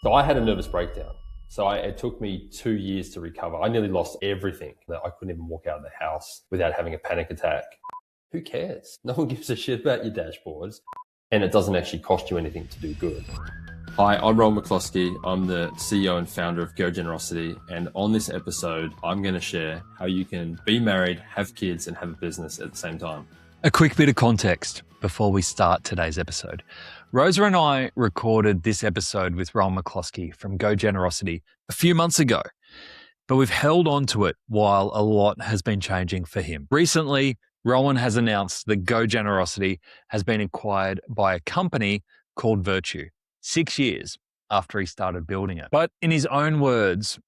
So I had a nervous breakdown. It took me 2 years to recover. I nearly lost everything. I couldn't even walk out of the house without having a panic attack. Who cares? No one gives a shit about your dashboards. And it doesn't actually cost you anything to do good. Hi, I'm Rohan McCloskey. I'm the CEO and founder of GoGenerosity. And on this episode, I'm going to share how you can be married, have kids, and have a business at the same time. A quick bit of context before we start today's episode. Rosa and I recorded this episode with Rohan McCloskey from GoGenerosity a few months ago, but we've held on to it while a lot has been changing for him. Recently, Rohan has announced that GoGenerosity has been acquired by a company called Virtue, 6 years after he started building it. But in his own words,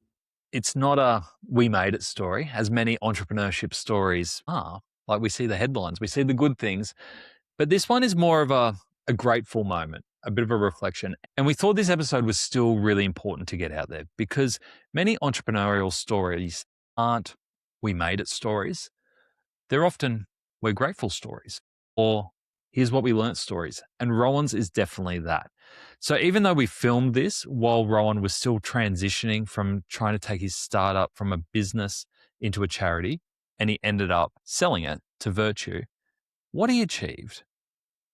it's not a we made it story, as many entrepreneurship stories are. Like, we see the headlines, we see the good things, but this one is more of a grateful moment, a bit of a reflection. And we thought this episode was still really important to get out there because many entrepreneurial stories aren't we made it stories. They're often we're grateful stories or here's what we learnt stories. And Rohan's is definitely that. So even though we filmed this while Rohan was still transitioning from trying to take his startup from a business into a charity, and he ended up selling it to Virtue, what he achieved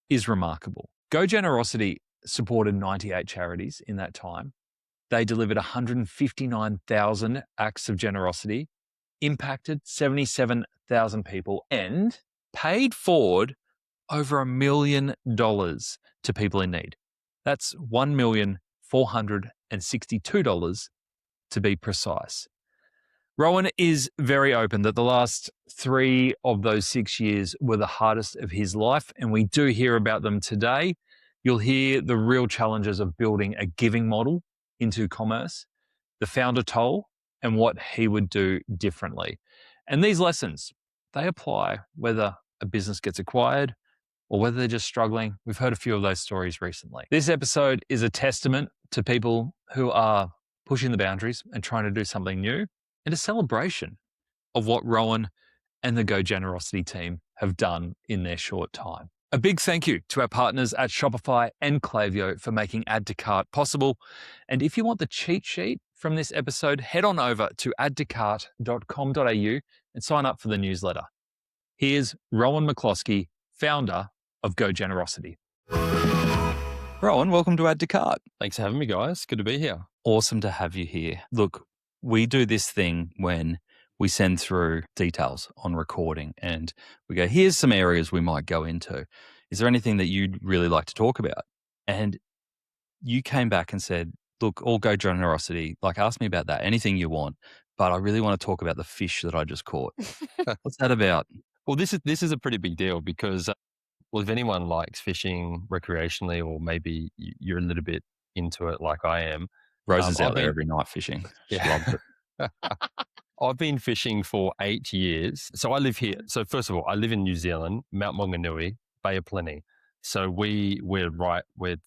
is remarkable. GoGenerosity supported 98 charities in that time. They delivered 159,000 acts of generosity, impacted 77,000 people, and paid forward over $1 million to people in need. That's $1,462,000 to be precise. Rohan is very open that the last 3 of those 6 years were the hardest of his life, and we do hear about them today. You'll hear the real challenges of building a giving model into commerce, the founder toll, and what he would do differently. And these lessons, they apply whether a business gets acquired or whether they're just struggling. We've heard a few of those stories recently. This episode is a testament to people who are pushing the boundaries and trying to do something new, and a celebration of what Rohan and the GoGenerosity team have done in their short time. A big thank you to our partners at Shopify and Klaviyo for making Add to Cart possible. And if you want the cheat sheet from this episode, head on over to addtocart.com.au and sign up for the newsletter. Here's Rohan McCloskey, founder of GoGenerosity. Rohan, welcome to Add to Cart. Thanks for having me, guys. Good to be here. Awesome to have you here. Look, we do this thing when we send through details on recording and we go, here's some areas we might go into. Is there anything that you'd really like to talk about? And you came back and said, look, all GoGenerosity, ask me about that, anything you want, but I really want to talk about the fish that I just caught. What's that about? Well, this is a pretty big deal because, if anyone likes fishing recreationally, or maybe you're a little bit into it like I am. Rosa's out there every night fishing. She loves it. I've been fishing for 8 years. So I live here. So first of all, I live in New Zealand, Mount Maunganui, Bay of Plenty. So we're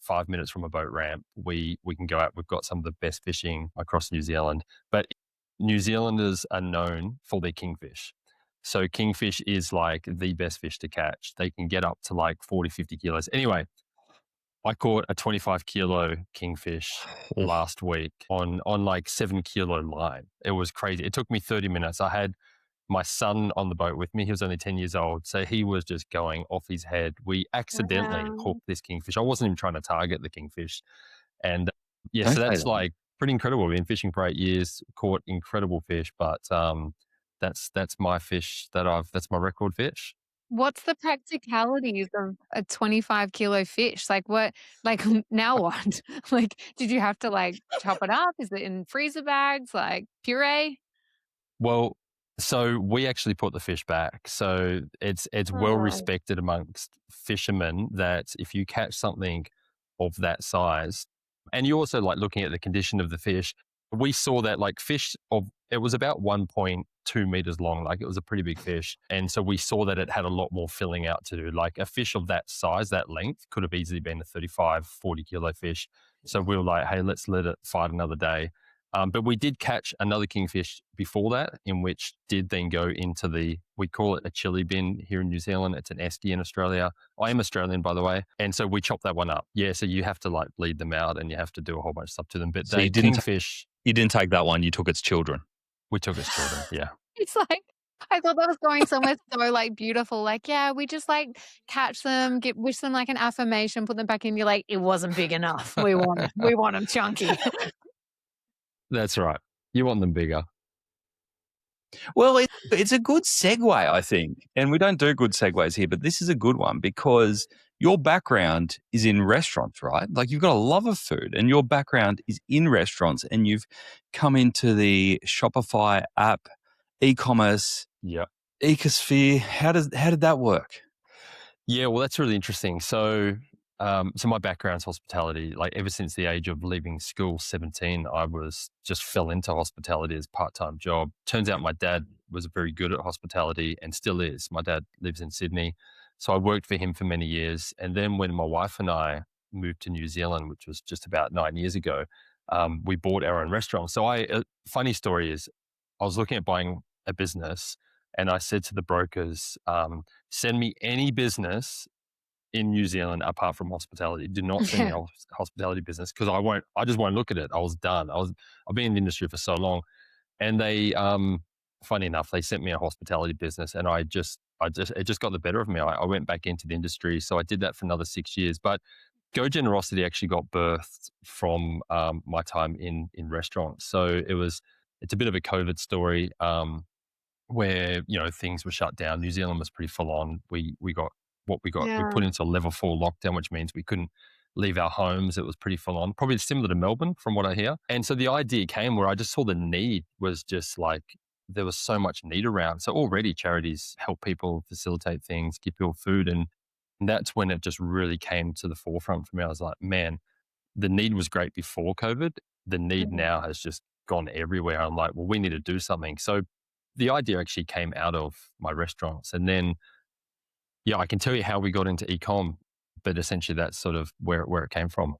5 minutes from a boat ramp. We can go out. We've got some of the best fishing across New Zealand. But New Zealanders are known for their kingfish. So kingfish is like the best fish to catch. They can get up to 40, 50 kilos. Anyway, I caught a 25 kilo kingfish last week on 7 kilo line. It was crazy. It took me 30 minutes. I had my son on the boat with me. He was only 10 years old. So he was just going off his head. We accidentally hooked this kingfish. I wasn't even trying to target the kingfish. And so that's pretty incredible. We've been fishing for 8 years, caught incredible fish, but that's my fish that's my record fish. What's the practicalities of a 25 kilo fish? Now what? Did you have to chop it up? Is it in freezer bags, puree? Well, so we actually put the fish back. So it's well respected amongst fishermen that if you catch something of that size, and you also looking at the condition of the fish, we saw that it was about 1.2 meters long. It was a pretty big fish. And so we saw that it had a lot more filling out to do. A fish of that size, that length, could have easily been a 35, 40 kilo fish. So we were like, hey, let's let it fight another day. But we did catch another kingfish before that, in which did then go into we call it a chili bin here in New Zealand. It's an esky in Australia. I am Australian, by the way. And so we chopped that one up. Yeah, so you have to like bleed them out and you have to do a whole bunch of stuff to them. But So the you didn't kingfish, You didn't take that one. You took its children. we took as children, yeah. It's like, I thought that was going somewhere so like beautiful. Like, yeah, we just like catch them, wish them like an affirmation, put them back in. You're like, it wasn't big enough. We want them chunky. That's right. You want them bigger. Well, it's a good segue, I think. And we don't do good segues here, but this is a good one because your background is in restaurants, right? Like you've got a love of food and your background is in restaurants and you've come into the Shopify app, e-commerce, Yeah. ecosphere. How did that work? Yeah, well, that's really interesting. So my background's hospitality. Like ever since the age of leaving school, 17, I just fell into hospitality as a part-time job. Turns out my dad was very good at hospitality and still is. My dad lives in Sydney. So I worked for him for many years. And then when my wife and I moved to New Zealand, which was just about 9 years ago, we bought our own restaurant. So funny story is I was looking at buying a business and I said to the brokers, send me any business in New Zealand apart from hospitality. Do not send me a hospitality business because I just won't look at it. I was done. I've been in the industry for so long. And they, funny enough, they sent me a hospitality business and it just got the better of me. I went back into the industry. So I did that for another 6 years. But GoGenerosity actually got birthed from my time in restaurants. So it's a bit of a COVID story. Where things were shut down. New Zealand was pretty full on. We got we Yeah. put into a level 4 lockdown, which means we couldn't leave our homes. It was pretty full on, probably similar to Melbourne from what I hear. And so the idea came where I just saw the need was just like there was so much need around. So already charities help people facilitate things, give people food, and that's when it just really came to the forefront for me. I was like, man, the need was great before COVID. The need now has just gone everywhere. I'm like, well, we need to do something. So the idea actually came out of my restaurants. And then, yeah, I can tell you how we got into e-com, but essentially that's sort of where it came from.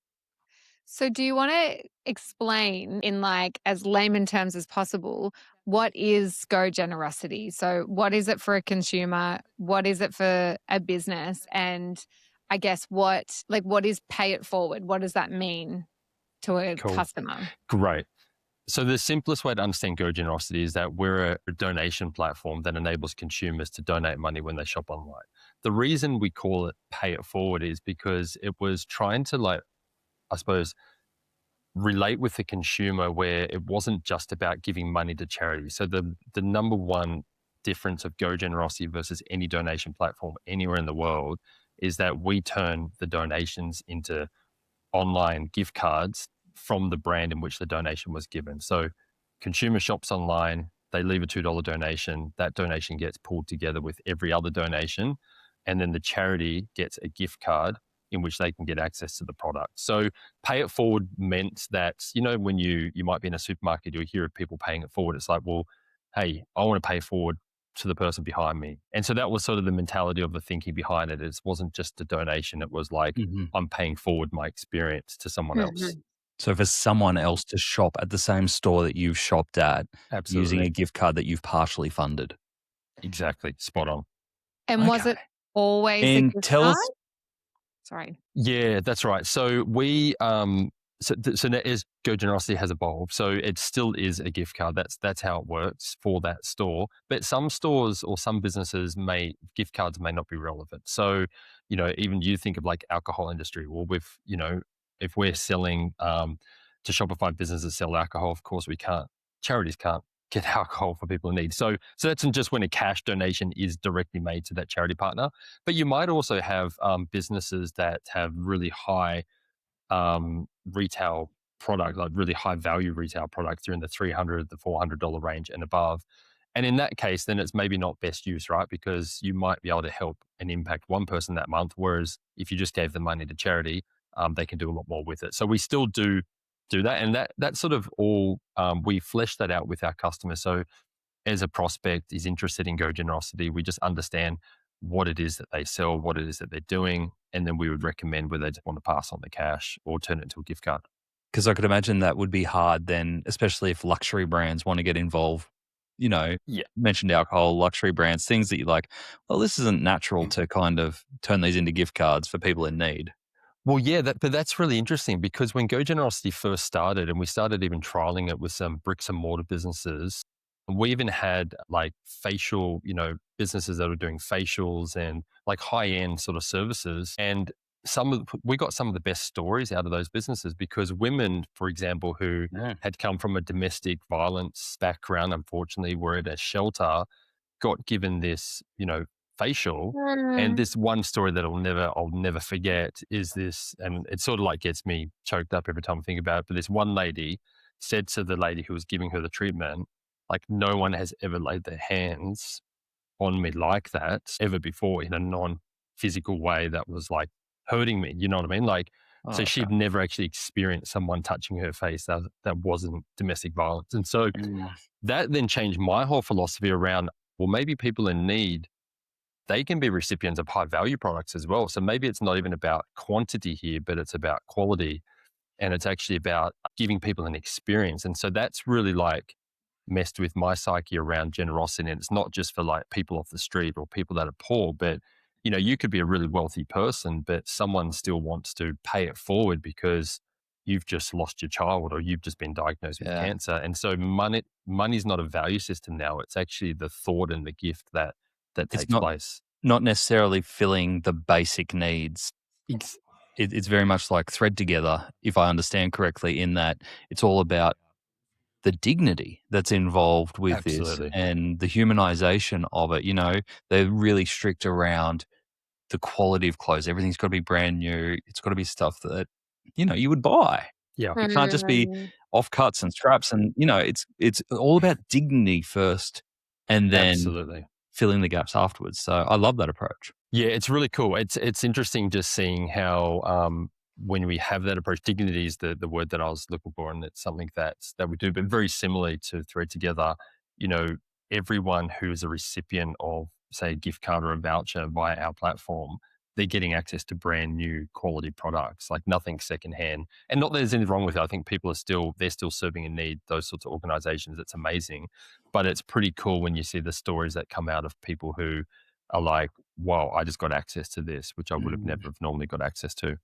So do you want to explain in like as layman terms as possible, what is GoGenerosity? So what is it for a consumer? What is it for a business? And I guess what is pay it forward? What does that mean to a customer? Great. So the simplest way to understand GoGenerosity is that we're a donation platform that enables consumers to donate money when they shop online. The reason we call it pay it forward is because it was trying to I suppose, relate with the consumer where it wasn't just about giving money to charity. So the number one difference of GoGenerosity versus any donation platform anywhere in the world is that we turn the donations into online gift cards from the brand in which the donation was given. So consumer shops online, they leave a $2 donation. That donation gets pulled together with every other donation. And then the charity gets a gift card in which they can get access to the product. So pay it forward meant that, when you might be in a supermarket, you'll hear of people paying it forward. It's like, well, hey, I want to pay forward to the person behind me. And so that was sort of the mentality of the thinking behind it. It wasn't just a donation. It was like, I'm paying forward my experience to someone else. So for someone else to shop at the same store that you've shopped at, Absolutely. using a gift card that you've partially funded. Exactly. Spot on. And was it always a gift card? Sorry. Yeah, that's right. So we, so that is GoGenerosity has evolved. So it still is a gift card. That's how it works for that store. But some stores or some businesses gift cards may not be relevant. So, even you think of like alcohol industry. Well, if we're selling to Shopify businesses sell alcohol, of course charities can't get alcohol for people in need. So that's just when a cash donation is directly made to that charity partner. But you might also have businesses that have really high retail product, like really high value retail products. They're in the $300, the $400 range and above. And in that case, then it's maybe not best use, right? Because you might be able to help and impact one person that month. Whereas if you just gave the money to charity, they can do a lot more with it. So we still do that. And that sort of all, we flesh that out with our customers. So as a prospect is interested in GoGenerosity, we just understand what it is that they sell, what it is that they're doing, and then we would recommend whether they just want to pass on the cash or turn it into a gift card. Because I could imagine that would be hard then, especially if luxury brands want to get involved. Yeah. Mentioned alcohol, luxury brands, things that you're like, well, this isn't natural to kind of turn these into gift cards for people in need. Well, yeah, but that's really interesting because when GoGenerosity first started, and we started even trialing it with some bricks and mortar businesses, and we even had like facial, businesses that were doing facials and like high end sort of services. And we got some of the best stories out of those businesses because women, for example, who Yeah. had come from a domestic violence background, unfortunately, were at a shelter, got given this, facial. And this one story that I'll never forget is this, and it sort of like gets me choked up every time I think about it. But this one lady said to the lady who was giving her the treatment, like, no one has ever laid their hands on me like that ever before in a non-physical way that was like hurting me. You know what I mean? Like, Oh, so okay. she'd never actually experienced someone touching her face that wasn't domestic violence. And so that then changed my whole philosophy around, well, maybe people in need, they can be recipients of high value products as well. So maybe it's not even about quantity here, but it's about quality. And it's actually about giving people an experience. And so that's really like messed with my psyche around generosity. And it's not just for like people off the street or people that are poor, but you could be a really wealthy person, but someone still wants to pay it forward because you've just lost your child or you've just been diagnosed with Yeah. cancer. And so money's not a value system now. It's actually the thought and the gift that It's takes place. not necessarily filling the basic needs. Ex- It's very much like thread together, if I understand correctly, in that it's all about the dignity that's involved with this Absolutely. and the humanization of it. They're really strict around the quality of clothes. Everything's got to be brand new. It's got to be stuff that, you would buy. Yeah, It can't just be Mm. offcuts and straps. And, it's all about dignity first and then absolutely. filling the gaps afterwards. So I love that approach. Yeah, it's really cool. It's interesting just seeing how when we have that approach, dignity is the word that I was looking for, and it's something that we do. But very similarly to Thread Together, you know, everyone who is a recipient of, say, a gift card or a voucher via our platform, they're getting access to brand new quality products, like nothing secondhand. And not that there's anything wrong with it. I think people they're still serving a need. Those sorts of organizations, it's amazing. But it's pretty cool when you see the stories that come out of people who are like, wow, I just got access to this, which I would have never have normally got access to.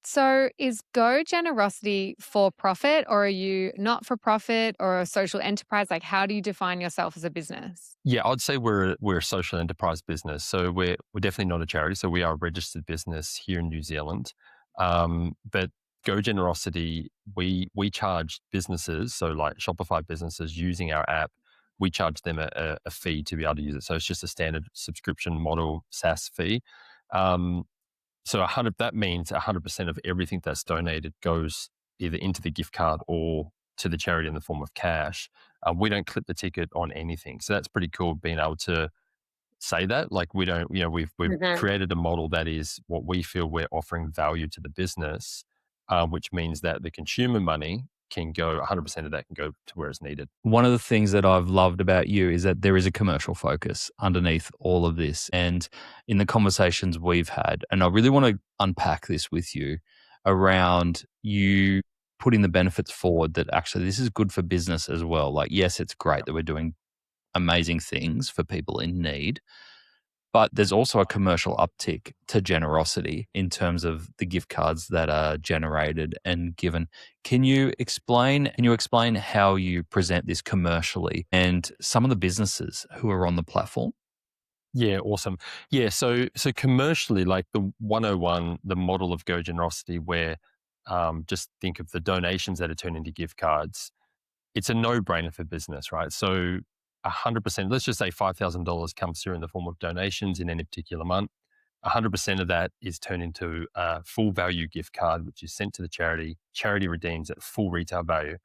So is GoGenerosity for profit, or are you not for profit or a social enterprise? Like, how do you define yourself as a business? Yeah, I'd say we're a social enterprise business. So we're definitely not a charity. So we are a registered business here in New Zealand. But GoGenerosity, we charge businesses, so like Shopify businesses using our app, we charge them a fee to be able to use it. So it's just a standard subscription model SaaS fee. Um, So that means 100% of everything that's donated goes either into the gift card or to the charity in the form of cash. We don't clip the ticket on anything. So that's pretty cool being able to say that. Like we don't, we've created a model that is what we feel we're offering value to the business, which means that the consumer money can go, 100% of that can go to where it's needed. One of the things that I've loved about you is that there is a commercial focus underneath all of this. And in the conversations we've had, and I really want to unpack this with you around you putting the benefits forward that actually this is good for business as well. Like, yes, it's great that we're doing amazing things for people in need, but there's also a commercial uptick to generosity in terms of the gift cards that are generated and given. Can you explain how you present this commercially and some of the businesses who are on the platform? Yeah, awesome. Yeah, so commercially, like the 101, the model of GoGenerosity, where just think of the donations that are turned into gift cards. It's a no-brainer for business, right? So 100%, let's just say $5,000 comes through in the form of donations in any particular month. 100% of that is turned into a full value gift card, which is sent to the charity. Charity redeems at full retail value.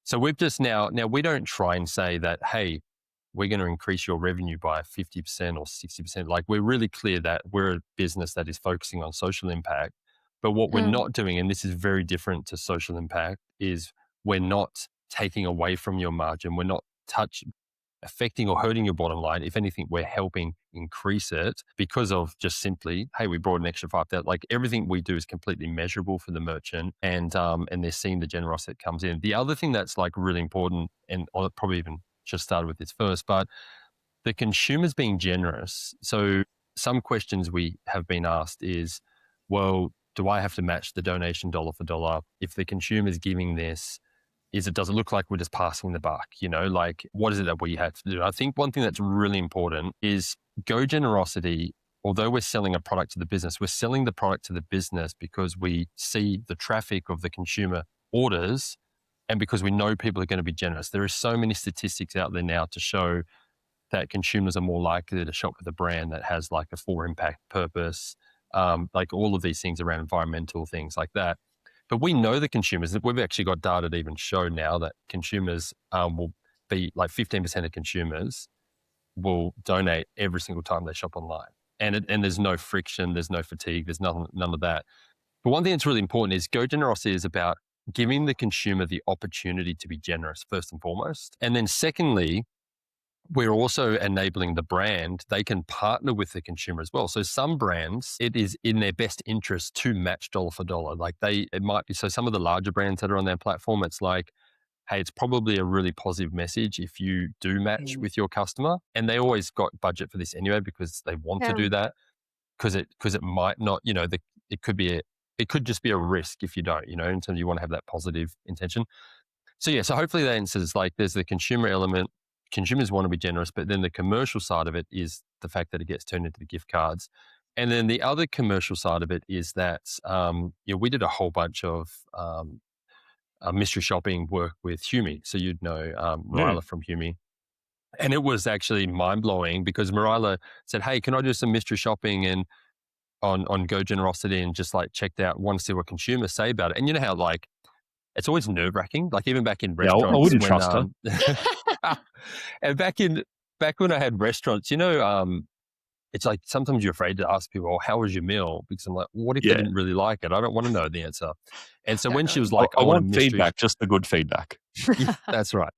So we've just now we don't try and say that, hey, we're going to increase your revenue by 50% or 60%. Like we're really clear that we're a business that is focusing on social impact. But what we're Mm. not doing, and this is very different to social impact, is we're not taking away from your margin. We're not affecting or hurting your bottom line. If anything, we're helping increase it because of just simply, hey, we brought an extra 5,000. Like everything we do is completely measurable for the merchant, and they're seeing the generosity that comes in. The other thing that's like really important, and I'll probably even just started with this first, but the consumer's being generous. So some questions we have been asked is, well, do I have to match the donation dollar for dollar? If the consumer's giving this, does it look like we're just passing the buck? Like what is it that we have to do? I think one thing that's really important is GoGenerosity, although we're selling a product to the business, we're selling the product to the business because we see the traffic of the consumer orders and because we know people are going to be generous. There are so many statistics out there now to show that consumers are more likely to shop with a brand that has like a full impact purpose, like all of these things around environmental things like that. But we know the consumers. We've actually got data to even show now that consumers will be like 15% of consumers will donate every single time they shop online. And there's no friction, there's no fatigue, there's none of that. But one thing that's really important is GoGenerosity is about giving the consumer the opportunity to be generous, first and foremost. And then secondly, we're also enabling the brand. They can partner with the consumer as well. So some brands, it is in their best interest to match dollar for dollar. Like it might be, so some of the larger brands that are on their platform, it's like, hey, it's probably a really positive message if you do match with your customer. And they always got budget for this anyway, because they want to do that, because it might not, it could just be a risk if you don't, in terms of you want to have that positive intention. So so hopefully that answers, like there's the consumer element. Consumers want to be generous, but then the commercial side of it is the fact that it gets turned into the gift cards. And then the other commercial side of it is that we did a whole bunch of mystery shopping work with Hume. So you'd know Marilla from Hume. And it was actually mind-blowing because Marilla said, hey, can I do some mystery shopping and on GoGenerosity and just like checked out, want to see what consumers say about it. And you know how like it's always nerve-wracking, like even back in restaurants. I wouldn't trust her. And back when I had restaurants, it's like sometimes you're afraid to ask people, how was your meal? Because I'm like, what if they didn't really like it? I don't want to know the answer. And so when she was like, I want feedback, just the good feedback. Yeah, that's right.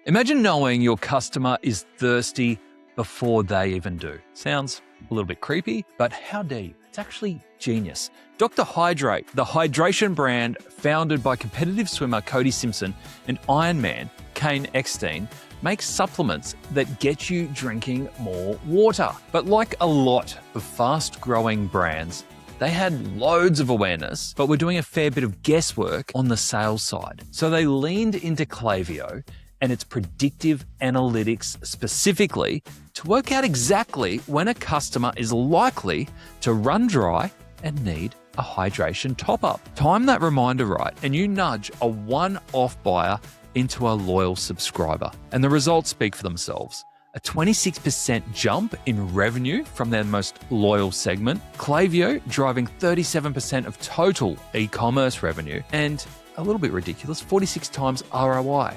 Imagine knowing your customer is thirsty before they even do. Sounds a little bit creepy, but how deep? It's actually genius. Dr. Hydrate, the hydration brand founded by competitive swimmer Cody Simpson and Ironman Kane Eckstein, makes supplements that get you drinking more water. But like a lot of fast-growing brands, they had loads of awareness, but were doing a fair bit of guesswork on the sales side. So they leaned into Klaviyo and its predictive analytics specifically to work out exactly when a customer is likely to run dry and need a hydration top-up. Time that reminder right, and you nudge a one-off buyer into a loyal subscriber. And the results speak for themselves. A 26% jump in revenue from their most loyal segment, Klaviyo driving 37% of total e-commerce revenue, and a little bit ridiculous, 46 times ROI.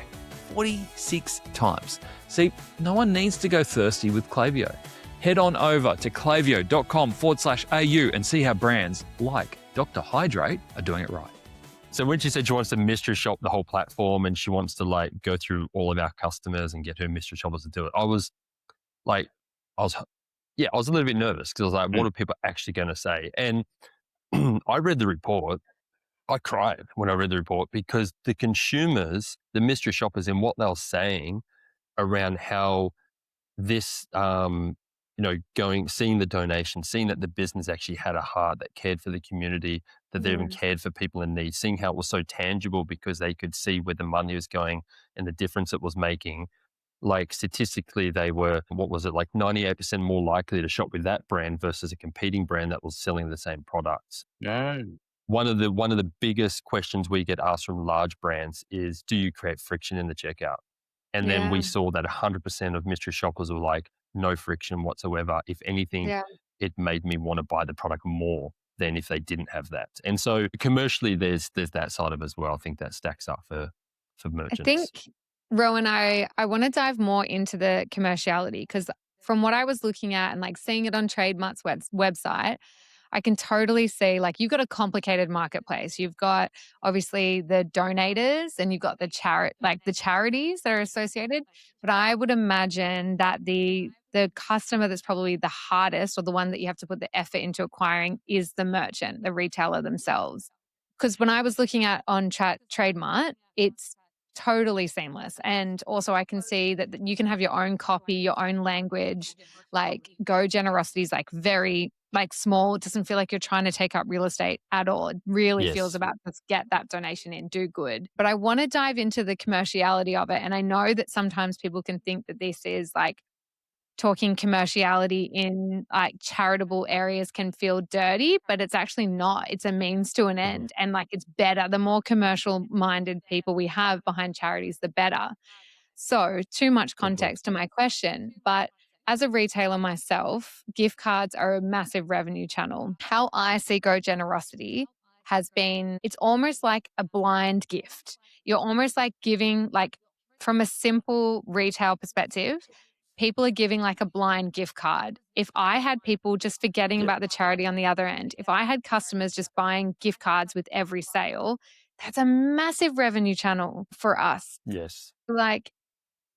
46 times. See, no one needs to go thirsty with Klaviyo. Head on over to klaviyo.com/au and see how brands like Dr. Hydrate are doing it right. So when she said she wants to mystery shop the whole platform and she wants to like go through all of our customers and get her mystery shoppers to do it, I was a little bit nervous because I was like, what are people actually going to say? And I read the report. I cried when I read the report because the consumers, the mystery shoppers, and what they were saying around how this, seeing the donation, seeing that the business actually had a heart that cared for the community, that they even cared for people in need, seeing how it was so tangible because they could see where the money was going and the difference it was making. Like statistically, they were, 98% more likely to shop with that brand versus a competing brand that was selling the same products. No. One of the biggest questions we get asked from large brands is, do you create friction in the checkout? And then we saw that 100% of mystery shoppers were like, no friction whatsoever. If anything, it made me want to buy the product more than if they didn't have that. And so commercially, there's that side of it as well. I think that stacks up for merchants. I think, Rohan, I want to dive more into the commerciality because from what I was looking at and like seeing it on Trademart's website, I can totally see, like, you've got a complicated marketplace. You've got obviously the donators and you've got the charities that are associated. But I would imagine that the customer that's probably the hardest, or the one that you have to put the effort into acquiring, is the merchant, the retailer themselves. Because when I was looking at on Trademart, it's totally seamless. And also I can see that you can have your own copy, your own language. Like GoGenerosity is like very like small. It doesn't feel like you're trying to take up real estate at all. It really feels Yes. about let's get that donation in, do good. But I want to dive into the commerciality of it. And I know that sometimes people can think that this is like talking commerciality in like charitable areas can feel dirty, but it's actually not. It's a means to an end. And like it's better. The more commercial minded people we have behind charities, the better. So, too much context to my question, but as a retailer myself, gift cards are a massive revenue channel. How I see GoGenerosity has been, it's almost like a blind gift. You're almost like giving, like, from a simple retail perspective, people are giving like a blind gift card. If I had people just forgetting about the charity on the other end, if I had customers just buying gift cards with every sale, that's a massive revenue channel for us. Yes. Like,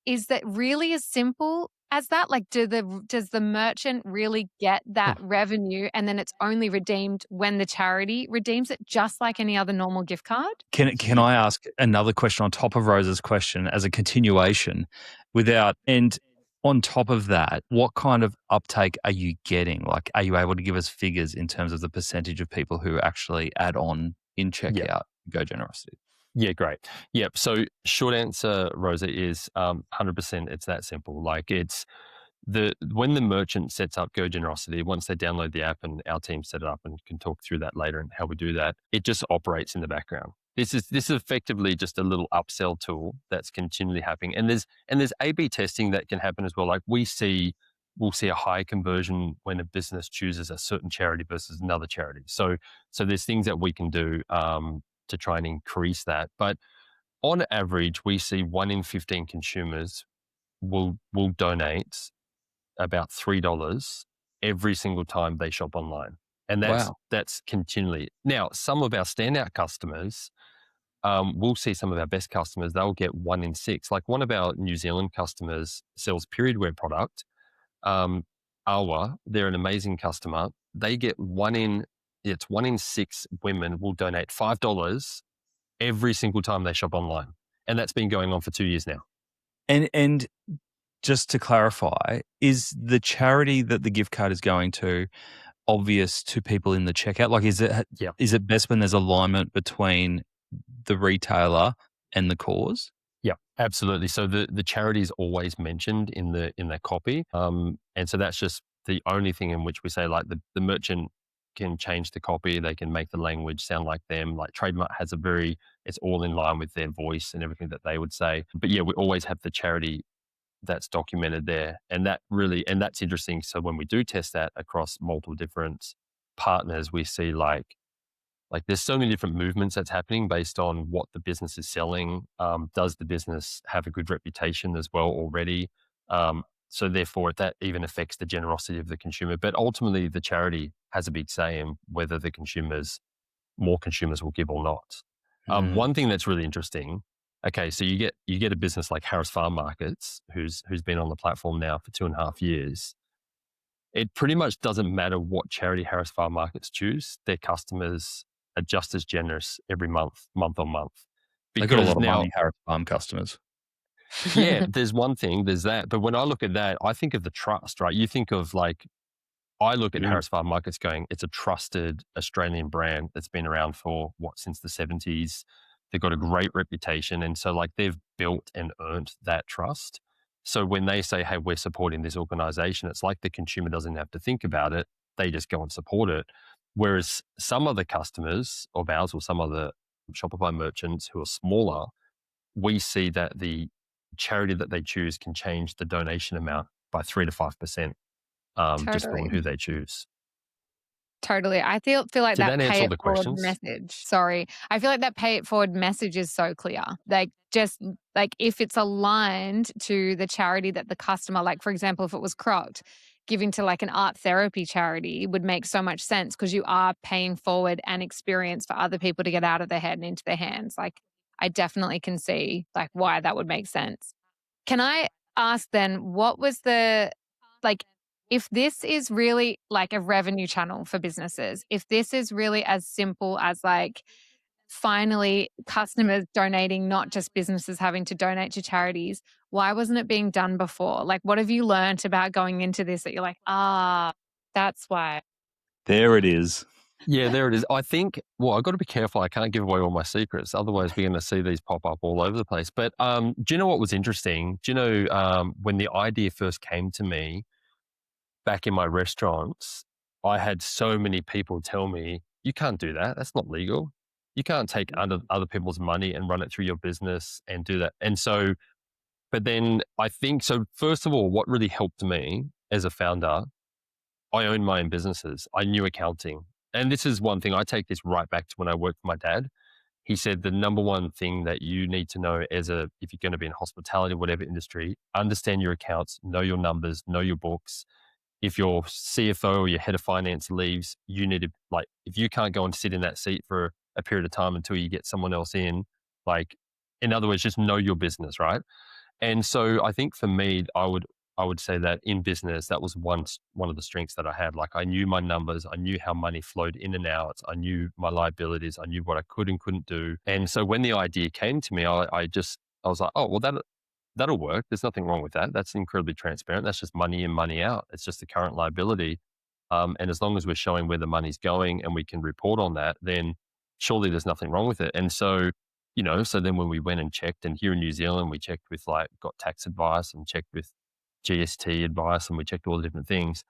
is that really as simple as that? Like, does the merchant really get that revenue, and then it's only redeemed when the charity redeems it, just like any other normal gift card? Can I ask another question on top of Rosa's question as a continuation and on top of that, what kind of uptake are you getting? Like, are you able to give us figures in terms of the percentage of people who actually add on in checkout GoGenerosity? Yeah, great. Yep. So short answer, Rosa, is 100%. It's that simple. Like when the merchant sets up GoGenerosity, once they download the app, and our team set it up and can talk through that later and how we do that, it just operates in the background. This is effectively just a little upsell tool that's continually happening. And there's A/B testing that can happen as well. Like we'll see a high conversion when a business chooses a certain charity versus another charity. So there's things that we can do to try and increase that. But on average, we see 1 in 15 consumers will donate about $3 every single time they shop online. And that's continually. Now, some of our standout customers, we'll see some of our best customers, they'll get 1 in 6. Like one of our New Zealand customers sells period wear product. Awa, they're an amazing customer. They get 1 in 6 women will donate $5 every single time they shop online. And that's been going on for 2 years now. And just to clarify, is the charity that the gift card is going to obvious to people in the checkout? Like, is it best when there's alignment between the retailer and the cause? Yeah, absolutely. So the charity is always mentioned in the copy. And so that's just the only thing in which we say, like, the merchant can change the copy. They can make the language sound like them. Like Trademark has it's all in line with their voice and everything that they would say. But yeah, we always have the charity that's documented there. And that's interesting. So when we do test that across multiple different partners, we see like there's so many different movements that's happening based on what the business is selling. Does the business have a good reputation as well already? So therefore, that even affects the generosity of the consumer. But ultimately, the charity has a big say in whether more consumers will give or not. One thing that's really interesting. Okay, so you get a business like Harris Farm Markets, who's been on the platform now for 2.5 years. It pretty much doesn't matter what charity Harris Farm Markets choose; their customers are just as generous every month on month. They got a lot of money, Harris Farm customers. Yeah, there's one thing, there's that. But when I look at that, I think of the trust, right? You think of I look at Harris Farm Markets going, it's a trusted Australian brand that's been around for since the 70s. They've got a great reputation. And so they've built and earned that trust. So when they say, hey, we're supporting this organization, it's like the consumer doesn't have to think about it. They just go and support it. Whereas some other customers of ours or some other Shopify merchants who are smaller, we see that the charity that they choose can change the donation amount by 3 to 5%, just on who they choose. Totally. I feel like Did that that answer pay all it the forward questions? message. Sorry. I feel like that pay it forward message is so clear. Like, just like if it's aligned to the charity that the customer, like for example, if it was Crocked, giving to like an art therapy charity would make so much sense because you are paying forward an experience for other people to get out of their head and into their hands. Like I definitely can see like why that would make sense. Can I ask then, what was the, like, if this is really like a revenue channel for businesses, if this is really as simple as like finally customers donating, not just businesses having to donate to charities, why wasn't it being done before? Like, what have you learned about going into this that you're like, that's why? There it is. Yeah, there it is. I think, well, I've got to be careful. I can't give away all my secrets. Otherwise, we're going to see these pop up all over the place. But do you know what was interesting? Do you know when the idea first came to me back in my restaurants, I had so many people tell me, you can't do that. That's not legal. You can't take other people's money and run it through your business and do that. And so, but then I think, so first of all, what really helped me as a founder, I owned my own businesses. I knew accounting. And this is one thing, I take this right back to when I worked for my dad. He said the number one thing that you need to know if you're going to be in hospitality, whatever industry, understand your accounts, know your numbers, know your books. If your CFO or your head of finance leaves, you need to, like, if you can't go and sit in that seat for a period of time until you get someone else in, like, in other words, just know your business, right? And so I think for me, I would say that in business, that was one of the strengths that I had. Like I knew my numbers, I knew how money flowed in and out, I knew my liabilities, I knew what I could and couldn't do. And so when the idea came to me, I was like, oh, well, that'll work. There's nothing wrong with that. That's incredibly transparent. That's just money in, money out. It's just the current liability. And as long as we're showing where the money's going and we can report on that, then surely there's nothing wrong with it. And so, so then when we went and checked, and here in New Zealand, we checked with got tax advice and checked with GST advice, and we checked all the different things.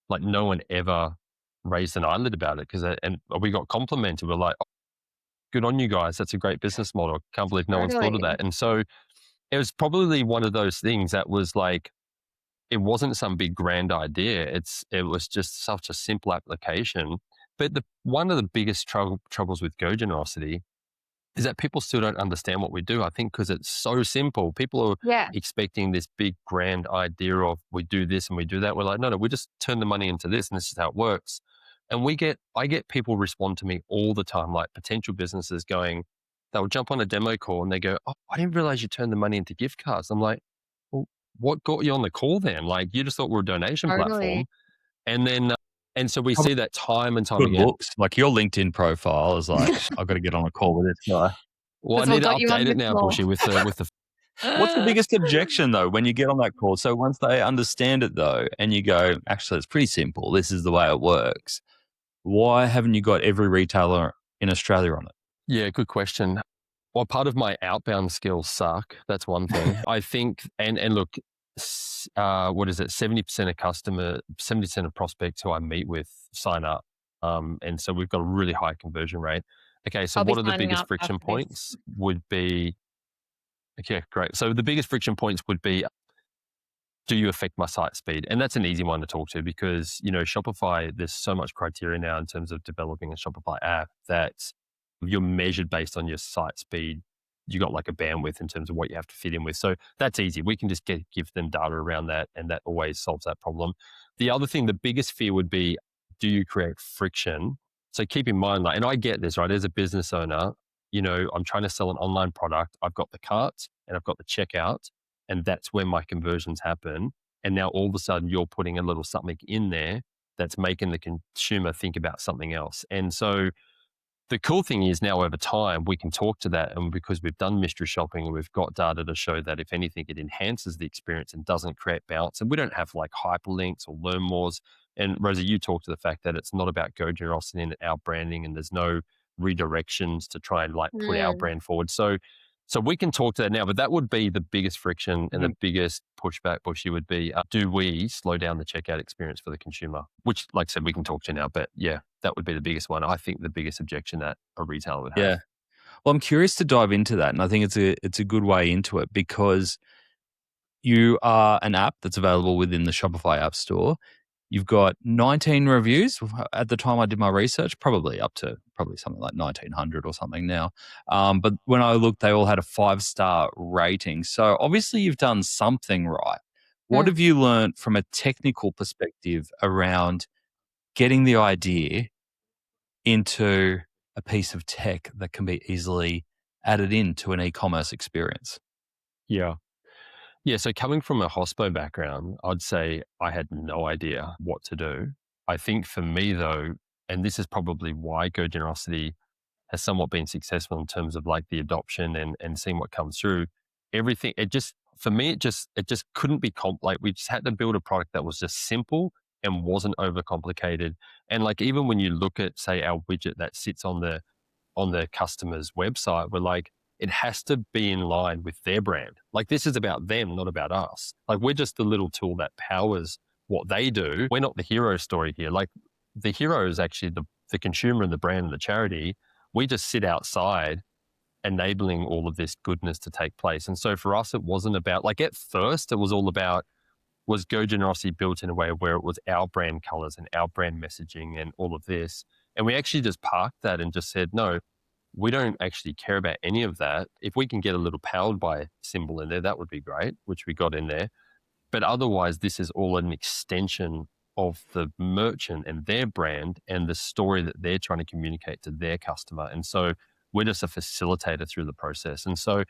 Like no one ever raised an eyelid about it and we got complimented. We're like, oh, good on you guys. That's a great business model. Can't believe no one's thought of that. And so it was probably one of those things that was like, it wasn't some big grand idea. It was just such a simple application. But one of the biggest troubles with GoGenerosity is that people still don't understand what we do. I think because it's so simple. People are expecting this big grand idea of we do this and we do that. We're like, no, we just turn the money into this and this is how it works. And I get people respond to me all the time, like potential businesses going, they'll jump on a demo call and they go, oh, I didn't realize you turned the money into gift cards. I'm like, well, what got you on the call then? Like you just thought we're a donation platform. And then, and so we see that time and time again. Looks like your LinkedIn profile is like, I've got to get on a call with this guy. Well, I need to update it now, Bushy, with the. What's the biggest objection though when you get on that call? So once they understand it though, and you go, actually, it's pretty simple. This is the way it works. Why haven't you got every retailer in Australia on it? Yeah, good question. Well, part of my outbound skills suck. That's one thing. I think, and look, what is it? 70% of 70% of prospects who I meet with sign up. And so we've got a really high conversion rate. Okay, so what are the biggest friction points would be, okay, great. So the biggest friction points would be, do you affect my site speed? And that's an easy one to talk to because, Shopify, there's so much criteria now in terms of developing a Shopify app that you're measured based on your site speed. You got like a bandwidth in terms of what you have to fit in with. So that's easy. We can just give them data around that, and that always solves that problem. The other thing, the biggest fear would be, do you create friction? So keep in mind, and I get this, right? As a business owner, I'm trying to sell an online product. I've got the cart and I've got the checkout, and that's where my conversions happen. And now all of a sudden you're putting a little something in there that's making the consumer think about something else. And so the cool thing is now over time, we can talk to that. And because we've done mystery shopping and we've got data to show that if anything, it enhances the experience and doesn't create bounce. And we don't have like hyperlinks or learn mores. And Rosa, you talked to the fact that it's not about GoGenerosity and our branding, and there's no redirections to try and put our brand forward. So we can talk to that now, but that would be the biggest friction and the biggest pushback, Bushy, would be, do we slow down the checkout experience for the consumer? Which, like I said, we can talk to now, but yeah, that would be the biggest one. I think the biggest objection that a retailer would have. Yeah. Well, I'm curious to dive into that. And I think it's a good way into it because you are an app that's available within the Shopify App Store. You've got 19 reviews. At the time I did my research, probably up to something like 1,900 or something now. But when I looked, they all had a 5-star rating. So obviously you've done something right. What have you learned from a technical perspective around getting the idea into a piece of tech that can be easily added into an e-commerce experience? Yeah. Yeah. So coming from a hospo background, I'd say I had no idea what to do. I think for me though, and this is probably why GoGenerosity has somewhat been successful in terms of like the adoption and seeing what comes through. Everything, it just, for me, it just couldn't be like we just had to build a product that was just simple and wasn't overcomplicated. And like even when you look at say our widget that sits on the customer's website, we're like, it has to be in line with their brand. Like this is about them, not about us. Like we're just the little tool that powers what they do. We're not the hero story here. Like the hero is actually the consumer and the brand and the charity. We just sit outside enabling all of this goodness to take place. And so for us, it wasn't about like at first, it was all about was GoGenerosity built in a way where it was our brand colors and our brand messaging and all of this. And we actually just parked that and just said, no, we don't actually care about any of that. If we can get a little powered by symbol in there, that would be great, which we got in there. But otherwise, this is all an extension of the merchant and their brand and the story that they're trying to communicate to their customer. And so we're just a facilitator through the process. And so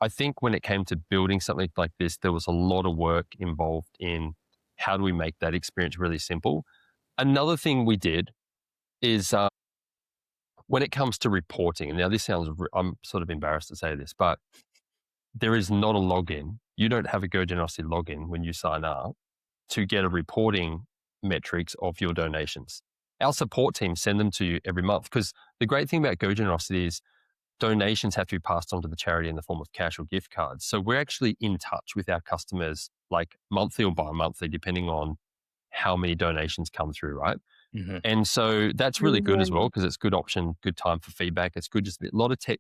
I think when it came to building something like this, there was a lot of work involved in how do we make that experience really simple. Another thing we did is when it comes to reporting, and now this sounds, I'm sort of embarrassed to say this, but there is not a login. You don't have a GoGenerosity login when you sign up to get a reporting metrics of your donations. Our support team send them to you every month because the great thing about GoGenerosity is donations have to be passed on to the charity in the form of cash or gift cards. So we're actually in touch with our customers like monthly or bi-monthly, depending on how many donations come through, right? Mm-hmm. And so that's really good as well because it's good option, good time for feedback. It's good, just a lot of tech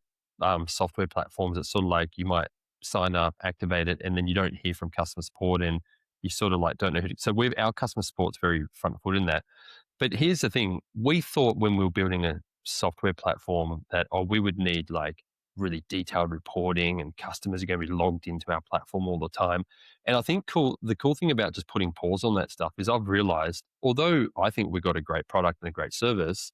software platforms. It's sort of like you might sign up, activate it, and then you don't hear from customer support and you sort of like don't know who to. So our customer support's very front foot in that. But here's the thing. We thought when we were building a software platform that, we would need like really detailed reporting and customers are going to be logged into our platform all the time. And I think the cool thing about just putting pause on that stuff is I've realized, although I think we've got a great product and a great service,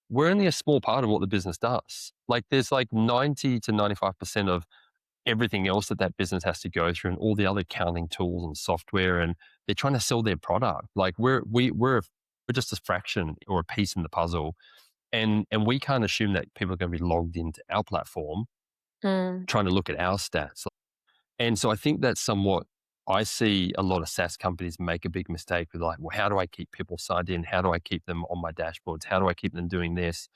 we're only a small part of what the business does. Like there's like 90 to 95% of everything else that business has to go through and all the other accounting tools and software, and they're trying to sell their product. Like we're just a fraction or a piece in the puzzle. And we can't assume that people are going to be logged into our platform trying to look at our stats. And so I think that's somewhat, I see a lot of SaaS companies make a big mistake with like, well, how do I keep people signed in? How do I keep them on my dashboards? How do I keep them doing this?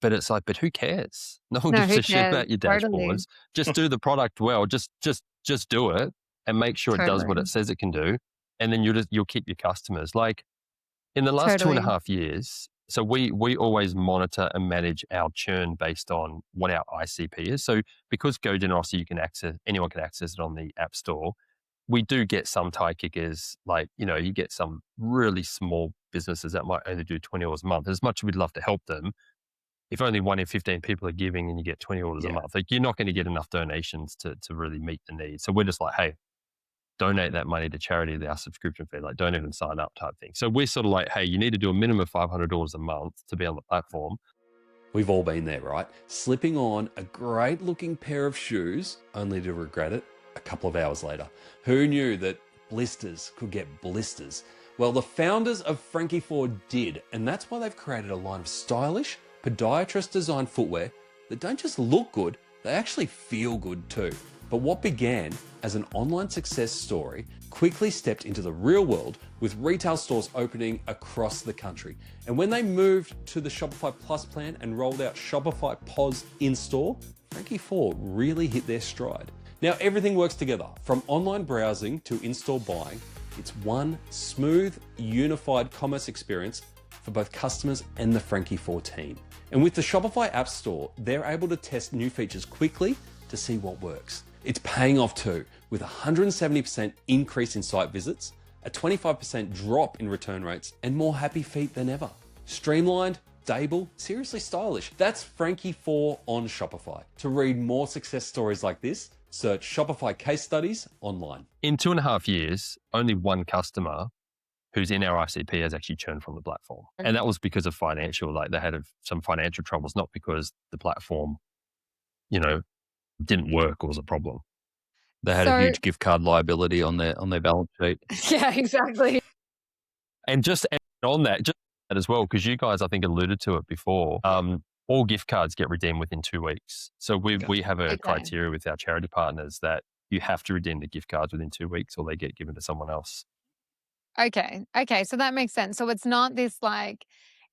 But it's like, but who cares? No one gives a shit about your dashboards. Totally. Just do the product well. Just do it and make sure it does what it says it can do. And then you'll keep your customers. Like in the last 2.5 years, so we always monitor and manage our churn based on what our ICP is. So because GoGenerosity, anyone can access it on the App Store. We do get some tie kickers, like, you get some really small businesses that might only do 20 orders a month. As much as we'd love to help them, if only 1 in 15 people are giving and you get 20 orders a month, like you're not going to get enough donations to really meet the need. So we're just like, hey, donate that money to charity, our subscription fee, like don't even sign up type thing. So we're sort of like, hey, you need to do a minimum of $500 a month to be on the platform. We've all been there, right? Slipping on a great looking pair of shoes only to regret it a couple of hours later. Who knew that blisters could get blisters? Well, the founders of Frankie 4 did, and that's why they've created a line of stylish, podiatrist designed footwear that don't just look good, they actually feel good too. But what began as an online success story quickly stepped into the real world with retail stores opening across the country. And when they moved to the Shopify Plus plan and rolled out Shopify POS in-store, Frankie 4 really hit their stride. Now everything works together, from online browsing to in-store buying. It's one smooth, unified commerce experience for both customers and the Frankie 4 team. And with the Shopify App Store, they're able to test new features quickly to see what works. It's paying off too, with a 170% increase in site visits, a 25% drop in return rates, and more happy feet than ever. Streamlined, stable, seriously stylish. That's Frankie 4 on Shopify. To read more success stories like this, search Shopify case studies online. In 2.5 years, only one customer who's in our ICP has actually churned from the platform. And that was because of financial, like they had some financial troubles, not because the platform, didn't work or was a problem. They had a huge gift card liability on their balance sheet. Yeah, exactly. And just on that, just that as well, because you guys, I think, alluded to it before, all gift cards get redeemed within 2 weeks. So we have a criteria with our charity partners that you have to redeem the gift cards within 2 weeks or they get given to someone else. Okay. So that makes sense. So it's not this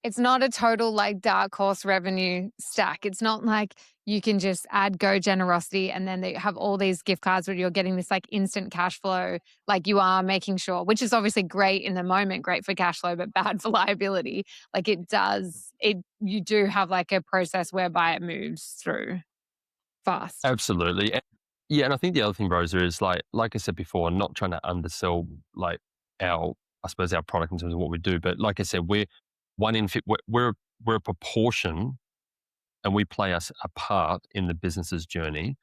it's not a total dark horse revenue stack. It's not like you can just add GoGenerosity and then they have all these gift cards where you're getting this instant cash flow. You are making sure, which is obviously great in the moment, great for cash flow, but bad for liability. You do have a process whereby it moves through fast. Absolutely. And I think the other thing, Rosa, is like I said before, not trying to undersell our product in terms of what we do. But like I said, we're a proportion and we play us a part in the business's journey,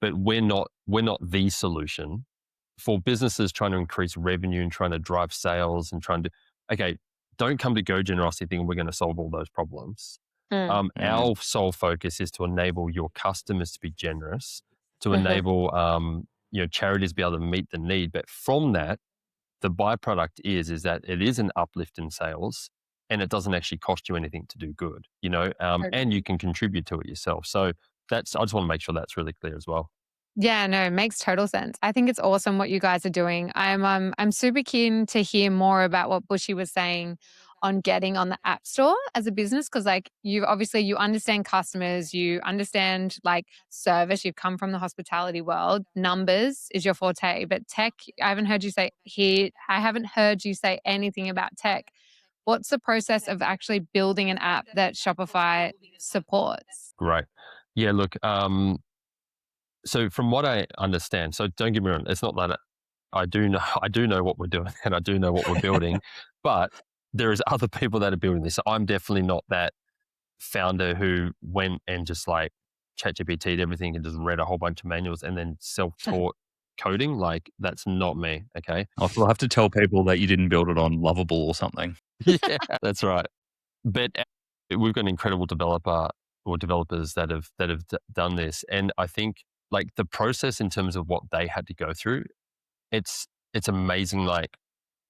but we're not the solution for businesses trying to increase revenue and trying to drive sales and don't come to GoGenerosity thinking we're going to solve all those problems. Our sole focus is to enable your customers to be generous, to enable charities to be able to meet the need. But from that, the byproduct is that it is an uplift in sales and it doesn't actually cost you anything to do good, and you can contribute to it yourself. So I just want to make sure that's really clear as well. Yeah, no, it makes total sense. I think it's awesome what you guys are doing. I'm super keen to hear more about what Bushy was saying on getting on the App Store as a business, because you understand customers, you understand service, you've come from the hospitality world, numbers is your forte, but tech, I haven't heard you say anything about tech. What's the process of actually building an app that Shopify supports? Great. Yeah, look, so from what I understand, so don't get me wrong, it's not that I do know what we're doing and I do know what we're building, but there is other people that are building this. So I'm definitely not that founder who went and just ChatGPT'd everything and just read a whole bunch of manuals and then self-taught coding. That's not me. Okay. I'll have to tell people that you didn't build it on Lovable or something. Yeah, that's right. But we've got an incredible developer or developers that have done this. And I think the process in terms of what they had to go through, it's amazing,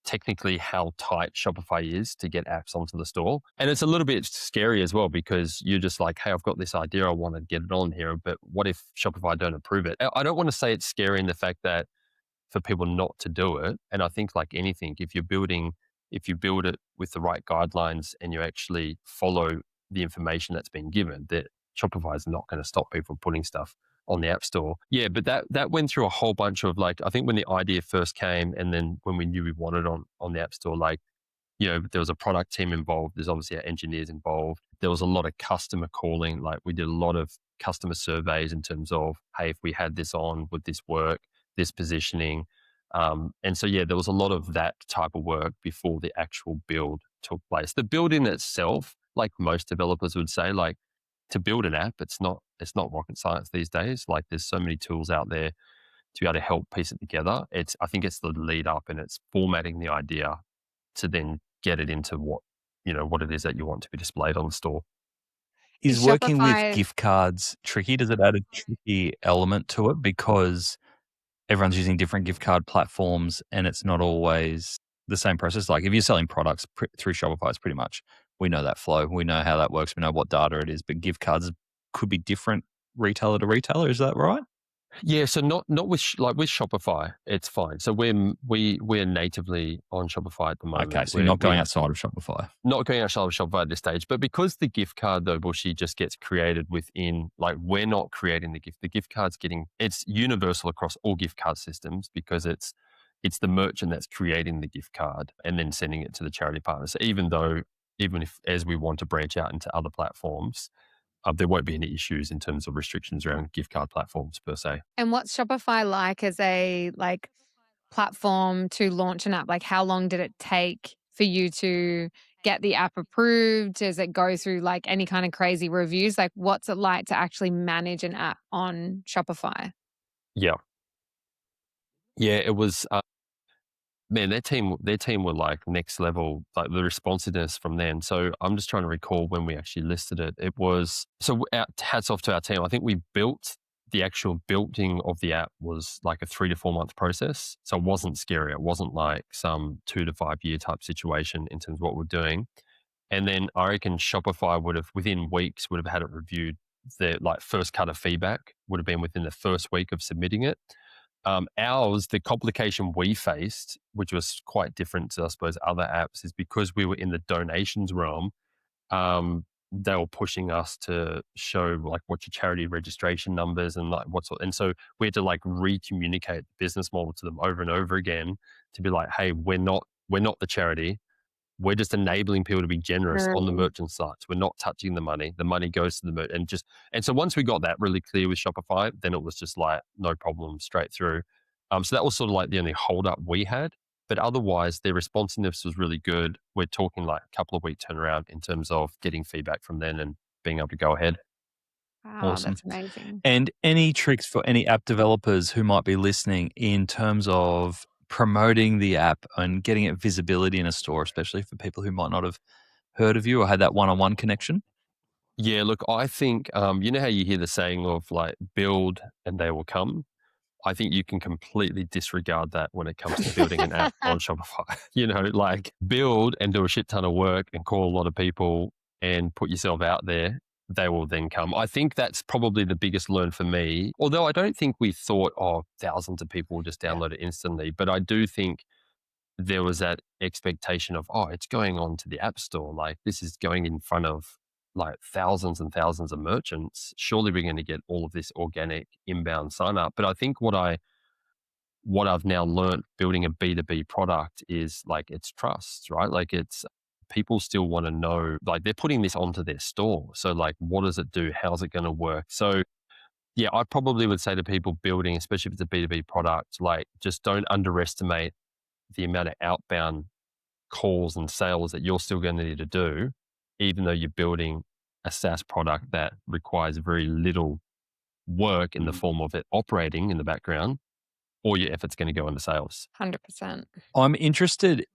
technically how tight Shopify is to get apps onto the store. And it's a little bit scary as well because you're just hey, I've got this idea, I want to get it on here, but what if Shopify don't approve it? I don't want to say it's scary in the fact that for people not to do it. And I think anything, if you build it with the right guidelines and you actually follow the information that's been given, that Shopify is not going to stop people putting stuff on the App Store. Yeah, but that went through a whole bunch of I think when the idea first came and then when we knew we wanted on the App Store, there was a product team involved. There's obviously our engineers involved. There was a lot of customer calling. We did a lot of customer surveys in terms of, hey, if we had this on, would this work? This positioning. And so, yeah, there was a lot of that type of work before the actual build took place. The build in itself, like most developers would say, to build an app, it's not rocket science these days. There's so many tools out there to be able to help piece it together. I think it's the lead up and it's formatting the idea to then get it into what it is that you want to be displayed on the store. Is working with gift cards tricky? Does it add a tricky element to it because everyone's using different gift card platforms and it's not always the same process? If you're selling products through Shopify, it's pretty much, we know that flow. We know how that works. We know what data it is, but gift cards could be different retailer to retailer. Is that right? Yeah, so not with with Shopify, it's fine. So we're natively on Shopify at the moment. Okay, so you're not going outside of Shopify. Not going outside of Shopify at this stage, but because the gift card though, Bushy, just gets created within, we're not creating the gift. The gift card's it's universal across all gift card systems because it's the merchant that's creating the gift card and then sending it to the charity partner. So even if as we want to branch out into other platforms, there won't be any issues in terms of restrictions around gift card platforms per se. And what's Shopify like as a platform to launch an app? How long did it take for you to get the app approved? Does it go through like any kind of crazy reviews? Like what's it like to actually manage an app on Shopify? Yeah. Yeah, it was, man, their team were like next level, like the responsiveness from them. So I'm just trying to recall when we actually listed it. It was, hats off to our team. I think we built the actual building of the app was like a 3 to 4 month process. So it wasn't scary. It wasn't like some 2 to 5 year type situation in terms of what we're doing. And then I reckon Shopify would have, within weeks, would have had it reviewed. The like first cut of feedback would have been within the first week of submitting it. Ours, the complication we faced, which was quite different to, I suppose, other apps, is because we were in the donations realm. They were pushing us to show like what's your charity registration numbers and like and so we had to like re-communicate the business model to them over and over again to be like, hey, we're not the charity. We're just enabling people to be generous on the merchant sites. We're not touching the money. The money goes to the merchant. And so once we got that really clear with Shopify, then it was just like no problem, straight through. So that was sort of like the only hold up we had. But otherwise, their responsiveness was really good. We're talking like a couple of week turnaround in terms of getting feedback from them and being able to go ahead. Wow, Awesome. that's amazing. And any tricks for any app developers who might be listening in terms of promoting the app and getting it visibility in a store, especially for people who might not have heard of you or had that one-on-one connection? Yeah, look, I think, you know how you hear the saying of like build and they will come? I think you can completely disregard that when it comes to building an app on Shopify. Like build and do a shit ton of work and call a lot of people and put yourself out there. They will then come. I think that's probably the biggest learn for me. Although I don't think we thought, thousands of people will just download it instantly. But I do think there was that expectation of, it's going on to the App Store. Like this is going in front of like thousands and thousands of merchants. Surely we're going to get all of this organic inbound sign up. But I think what I've now learned building a B2B product is like it's trust, right? Like it's people still want to know, like they're putting this onto their store. So like, what does it do? How's it going to work? So yeah, I probably would say to people building, especially if it's a B2B product, like just don't underestimate the amount of outbound calls and sales that you're still going to need to do, even though you're building a SaaS product that requires very little work in the form of it operating in the background. All your effort's going to go into sales. 100%. I'm interested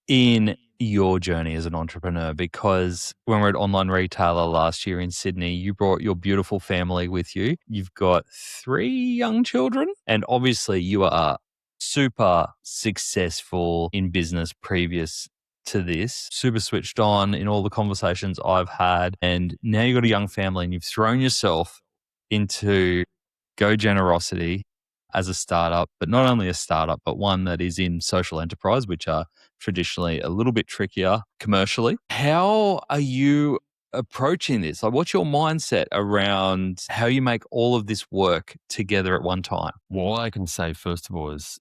in your journey as an entrepreneur because when we were at Online Retailer last year in Sydney, you brought your beautiful family with you. You've got 3 young children, and obviously you are super successful in business previous to this, super switched on in all the conversations I've had. And now you've got a young family and you've thrown yourself into GoGenerosity as a startup, but not only a startup, but one that is in social enterprise, which are traditionally a little bit trickier commercially. How are you approaching this? Like, what's your mindset around how you make all of this work together at one time? Well, all I can say, first of all, is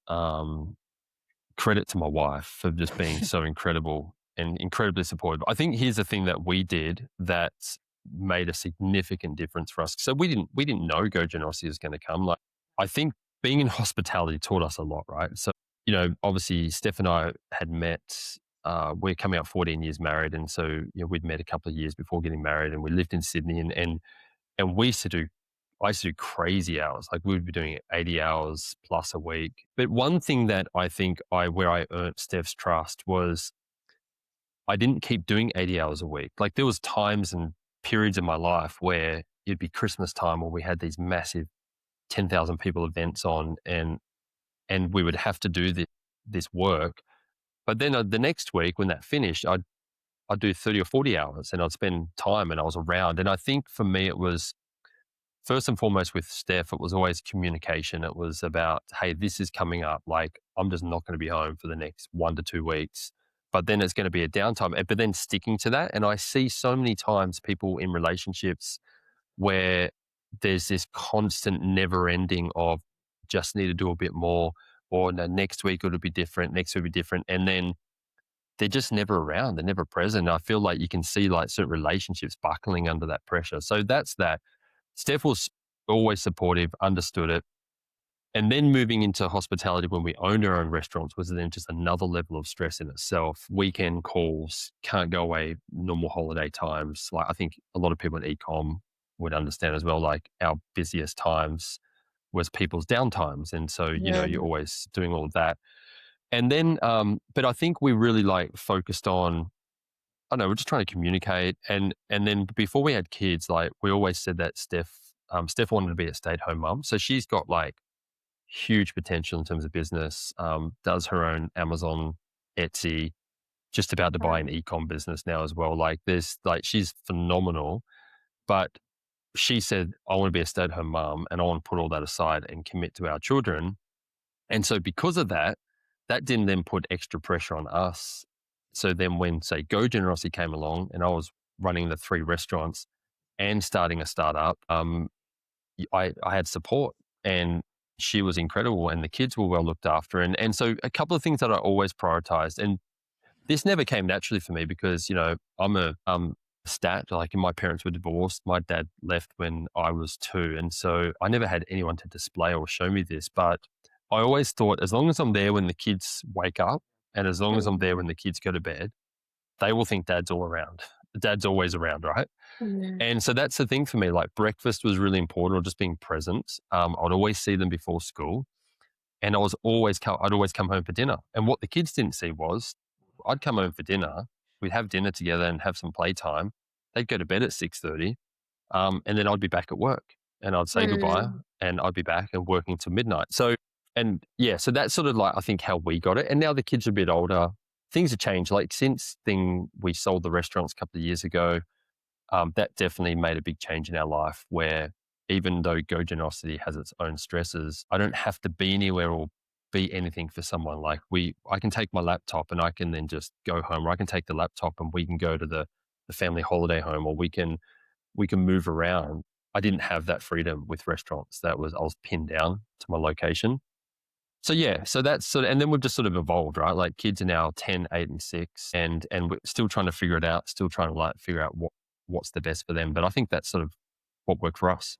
credit to my wife for just being so incredible and incredibly supportive. I think here's the thing that we did that made a significant difference for us. So we didn't know GoGenerosity was going to come. Like, I think being in hospitality taught us a lot, right? So, obviously Steph and I had met, we're coming up 14 years married. And so, we'd met a couple of years before getting married and we lived in Sydney and we used to do, I used to do crazy hours. Like we would be doing 80 hours plus a week. But one thing that I think where I earned Steph's trust was I didn't keep doing 80 hours a week. Like there was times and periods in my life where it'd be Christmas time where we had these massive 10,000 people events on and we would have to do this work. But then the next week when that finished, I'd do 30 or 40 hours and I'd spend time and I was around. And I think for me, it was first and foremost with Steph, it was always communication. It was about, hey, this is coming up. Like I'm just not going to be home for the next 1 to 2 weeks, but then it's going to be a downtime. But then sticking to that. And I see so many times people in relationships where there's this constant never ending of just need to do a bit more, or no, next week it'll be different, next week will be different. And then they're just never around. They're never present. I feel like you can see like certain relationships buckling under that pressure. So that's that. Steph was always supportive, understood it. And then moving into hospitality when we owned our own restaurants was then just another level of stress in itself. Weekend calls, can't go away, normal holiday times. Like I think a lot of people in e-com would understand as well, like our busiest times was people's downtimes. And so, you're always doing all of that. And then, but I think we really like focused on, I don't know, we're just trying to communicate. And then before we had kids, like we always said that Steph wanted to be a stay-at-home mum. So she's got like huge potential in terms of business, does her own Amazon, Etsy, just about to buy an e-com business now as well. Like she's phenomenal, but she said, I want to be a stay-at-home mom and I want to put all that aside and commit to our children. And so because of that, that didn't then put extra pressure on us. So then when, say, GoGenerosity came along and I was running the 3 restaurants and starting a startup, I had support and she was incredible and the kids were well looked after. And so a couple of things that I always prioritized, and this never came naturally for me because, I'm a stat, like my parents were divorced. My dad left when I was 2. And so I never had anyone to display or show me this, but I always thought as long as I'm there when the kids wake up and as long as I'm there when the kids go to bed, they will think dad's all around. Dad's always around, right? And so that's the thing for me. Like breakfast was really important, or just being present. I'd always see them before school, and I'd always come home for dinner. And what the kids didn't see was, I'd come home for dinner, we'd have dinner together and have some playtime. They'd go to bed at 6:30, and then I'd be back at work, and I'd say goodbye, and I'd be back and working till midnight. So that's sort of like I think how we got it. And now the kids are a bit older. Things have changed. Like since we sold the restaurants a couple of years ago. That definitely made a big change in our life where even though GoGenerosity has its own stresses, I don't have to be anywhere or be anything for someone. Like I can take my laptop and I can then just go home, or I can take the laptop and we can go to the family holiday home, or we can move around. I didn't have that freedom with restaurants. I was pinned down to my location. So so that's sort of, and then we've just sort of evolved, right? Like kids are now 10, 8 and 6 and we're still trying to figure it out, still trying to like figure out what's the best for them. But I think that's sort of what worked for us.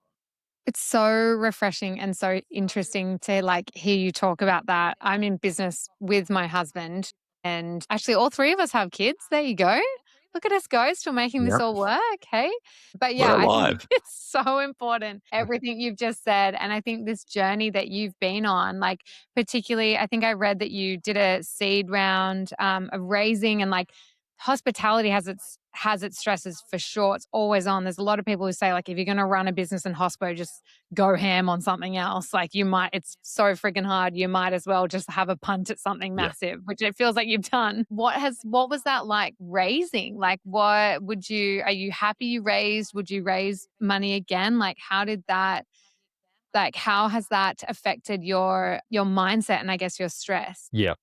It's so refreshing and so interesting to like hear you talk about that. I'm in business with my husband, and actually all 3 of us have kids. There you go. Look at us go, still making this all work. Hey, but We're I think alive. it's so important, everything you've just said. And I think this journey that you've been on, like particularly, I think I read that you did a seed round of raising, and like hospitality has its stresses for sure. It's always on. There's a lot of people who say like, if you're going to run a business in hospo, just go ham on something else. Like it's so freaking hard. You might as well just have a punt at something massive, which it feels like you've done. What was that like raising? Like are you happy you raised? Would you raise money again? Like how has that affected your mindset and I guess your stress? Yeah.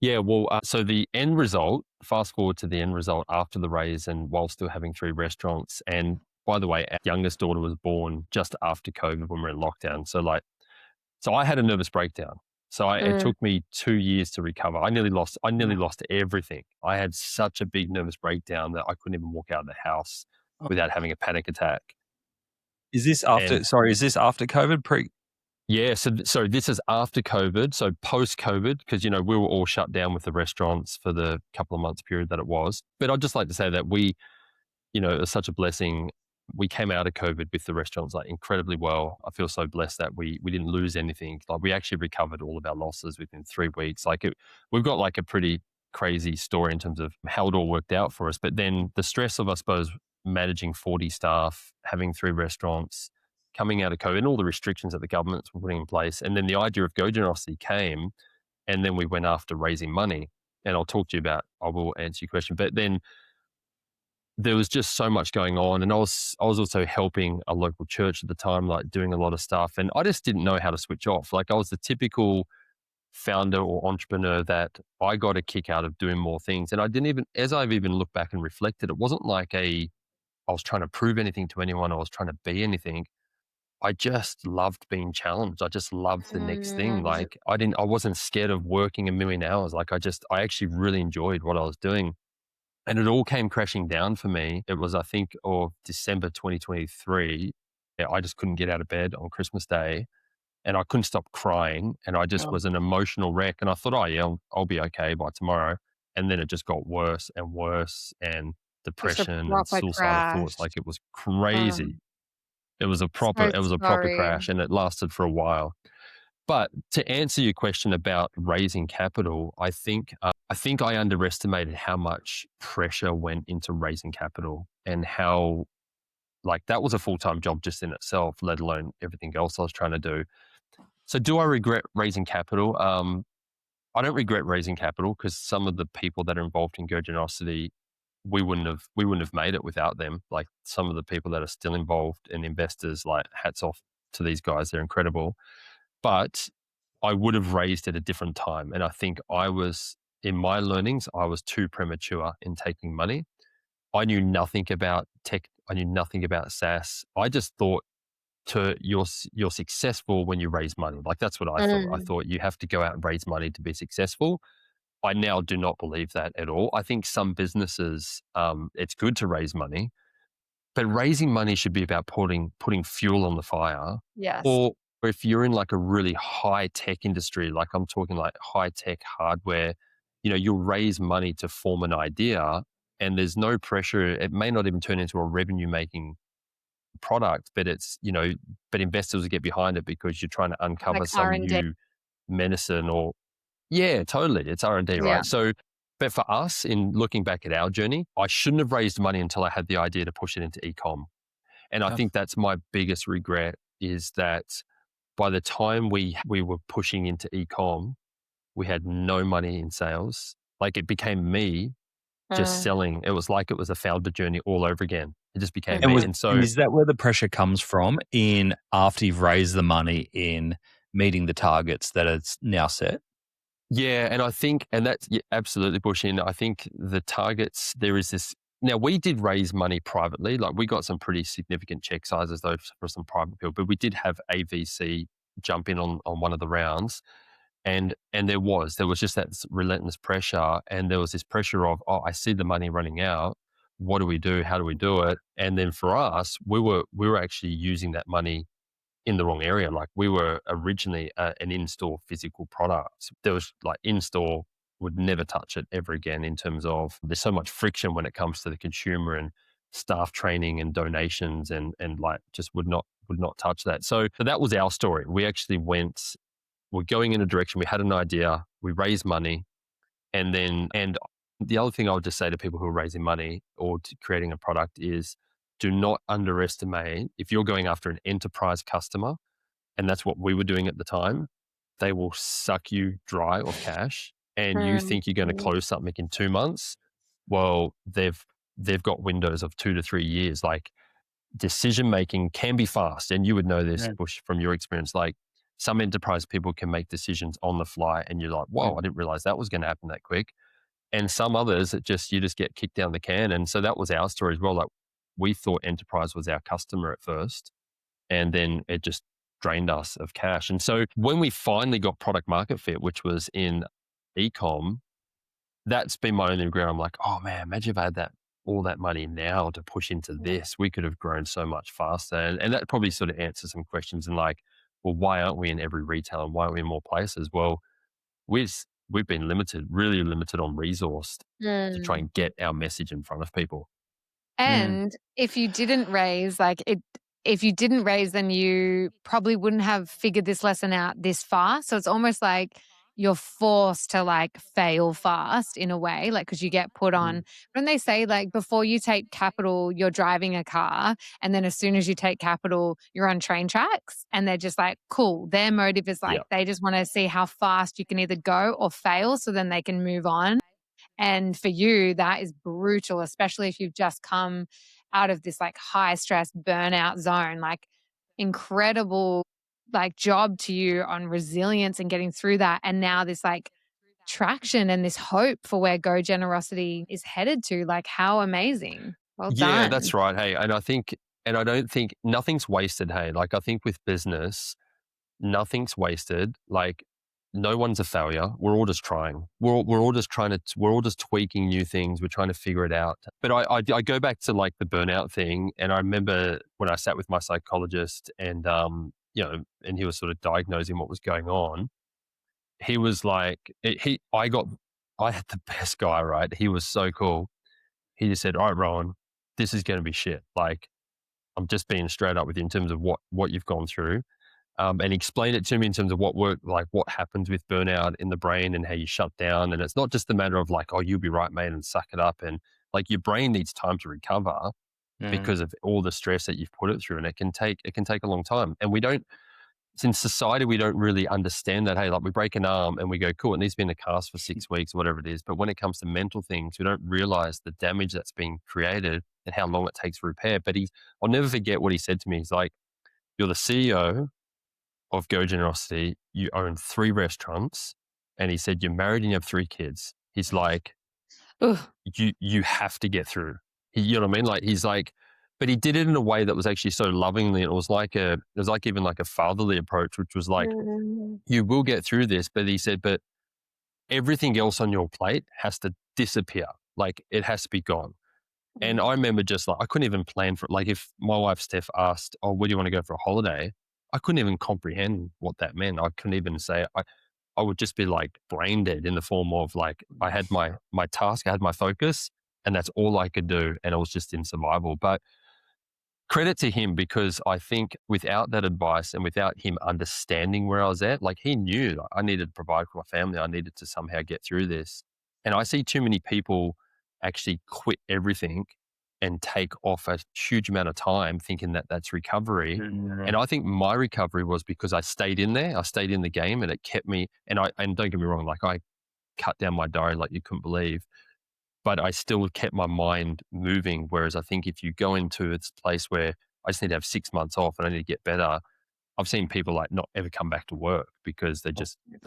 Yeah. Well, so the end result, fast forward to the end result after the raise and while still having 3 restaurants. And by the way, our youngest daughter was born just after COVID when we were in lockdown. So I had a nervous breakdown. So it took me 2 years to recover. I nearly lost everything. I had such a big nervous breakdown that I couldn't even walk out of the house without having a panic attack. Is this after COVID? Yeah, so this is after COVID, so post-COVID, because, we were all shut down with the restaurants for the couple of months period that it was. But I'd just like to say that it was such a blessing. We came out of COVID with the restaurants like incredibly well. I feel so blessed that we didn't lose anything. Like we actually recovered all of our losses within 3 weeks. We've got like a pretty crazy story in terms of how it all worked out for us. But then the stress of, I suppose, managing 40 staff, having 3 restaurants, coming out of COVID and all the restrictions that the governments were putting in place. And then the idea of GoGenerosity came, and then we went after raising money. And I will answer your question. But then there was just so much going on. And I was also helping a local church at the time, like doing a lot of stuff. And I just didn't know how to switch off. Like I was the typical founder or entrepreneur that I got a kick out of doing more things. And as I've even looked back and reflected, it wasn't like I was trying to prove anything to anyone. I was trying to be anything. I just loved being challenged. I just loved the next thing. Like I wasn't scared of working a million hours. Like I actually really enjoyed what I was doing. And it all came crashing down for me. It was, I think, of December 2023. I just couldn't get out of bed on Christmas Day. and I couldn't stop crying, and I just was an emotional wreck. And I thought, oh yeah, I'll be okay by tomorrow. And then it just got worse and worse, and Just a depression and proper suicidal thoughts. crash. Like it was crazy. It was a proper Sorry. crash, and it lasted for a while. But to answer your question about raising capital, I think I underestimated how much pressure went into raising capital, and how like that was a full-time job just in itself, let alone everything else I was trying to do. So do I regret raising capital? I don't regret raising capital, because some of the people that are involved in GoGenerosity, we wouldn't have made it without them. Like some of the people that are still involved and investors, like hats off to these guys. They're incredible. But I would have raised at a different time. And I think in my learnings, I was too premature in taking money. I knew nothing about tech. I knew nothing about SaaS. I just thought you're successful when you raise money. Like that's what I thought. I thought you have to go out and raise money to be successful. I now do not believe that at all. I think some businesses, it's good to raise money, but raising money should be about putting fuel on the fire. Yes. Or if you're in like a really high tech industry, like I'm talking like high tech hardware, you'll raise money to form an idea, and there's no pressure. It may not even turn into a revenue making product, but but investors will get behind it because you're trying to uncover Like some R&D. new medicine or yeah, totally. It's R&D, right? Yeah. So, but for us, in looking back at our journey, I shouldn't have raised money until I had the idea to push it into e-com. And I think that's my biggest regret, is that by the time we were pushing into e-com, we had no money in sales. Like it became me just selling. It was like it was a founder journey all over again. It just became me. And so, is that where the pressure comes from in after you've raised the money in meeting the targets that it's now set? yeah, and I think, and that's absolutely pushing. I think the targets, there is this. Now, we did raise money privately. Like we got some pretty significant check sizes though for some private people, but we did have AVC jump in on one of the rounds. And there was just that relentless pressure, and there was this pressure of, oh, I see the money running out. What do we do? How do we do it? And then for us, we were actually using that money in the wrong area. Like we were originally an in-store physical product. There was like in-store would never touch it ever again, in terms of there's so much friction when it comes to the consumer and staff training and donations and like just would not touch that. So that was our story. We actually we're going in a direction. We had an idea, we raised money, and the other thing I would just say to people who are raising money or creating a product is, do not underestimate, if you're going after an enterprise customer, and that's what we were doing at the time, they will suck you dry of cash, and you think you're going to close something in 2 months. Well, they've got windows of 2 to 3 years. Like decision making can be fast, and you would know this, Bush, from your experience. Like some enterprise people can make decisions on the fly, and you're like, whoa, I didn't realize that was going to happen that quick. And some others, you just get kicked down the can. And so that was our story as well. Like we thought enterprise was our customer at first, and then it just drained us of cash. And so when we finally got product market fit, which was in e-com, that's been my only regret. I'm like, oh man, imagine if I had all that money now to push into this, we could have grown so much faster. And that probably sort of answers some questions, and like, well, why aren't we in every retailer, and why aren't we in more places? Well, we've been really limited on resource to try and get our message in front of people. And if you didn't raise, then you probably wouldn't have figured this lesson out this fast. So it's almost like you're forced to like fail fast in a way, like because you get put on. When they say like before you take capital, you're driving a car, and then as soon as you take capital, you're on train tracks, and they're just like, cool. Their motive is like they just want to see how fast you can either go or fail, so then they can move on. And for you, that is brutal, especially if you've just come out of this like high stress burnout zone. Like incredible like job to you on resilience and getting through that. And now this like traction and this hope for where GoGenerosity is headed to. Like how amazing. Well done. Yeah, that's right. Hey, and I don't think nothing's wasted. Hey, like I think with business, nothing's wasted. Like no one's a failure. We're all just trying. We're all just tweaking new things. We're trying to figure it out. But I go back to like the burnout thing. And I remember when I sat with my psychologist, and and he was sort of diagnosing what was going on. He was like, I had the best guy, right? He was so cool. He just said, all right, Rohan, this is going to be shit. Like, I'm just being straight up with you in terms of what you've gone through. And he explained it to me in terms of what happens with burnout in the brain and how you shut down. And it's not just the matter of like, oh, you'll be right, mate, and suck it up. And like your brain needs time to recover because of all the stress that you've put it through. And it can take a long time. And in society, we don't really understand that. Hey, like we break an arm and we go, cool, it needs to be in a cast for 6 weeks, whatever it is. But when it comes to mental things, we don't realize the damage that's being created and how long it takes to repair. But I'll never forget what he said to me. He's like, you're the CEO of GoGenerosity. You own 3 restaurants. And he said, you're married and you have 3 kids. He's like, Ugh. you have to get through. You know what I mean? Like he's like, but he did it in a way that was actually so lovingly. It was like even like a fatherly approach, which was like, you will get through this. But he said, but everything else on your plate has to disappear. Like it has to be gone. And I remember just like, I couldn't even plan for it. Like if my wife Steph asked, oh, where do you want to go for a holiday? I couldn't even comprehend what that meant. I couldn't even say, I would just be like brain dead in the form of like, I had my task, I had my focus, and that's all I could do. And it was just in survival. But credit to him, because I think without that advice and without him understanding where I was at, like he knew I needed to provide for my family. I needed to somehow get through this. And I see too many people actually quit everything and take off a huge amount of time thinking that that's recovery. And I think my recovery was because I stayed in there. I stayed in the game and it kept me, and don't get me wrong, like I cut down my diary like you couldn't believe, but I still kept my mind moving. Whereas I think if you go into this place where I just need to have 6 months off and I need to get better, I've seen people like not ever come back to work because they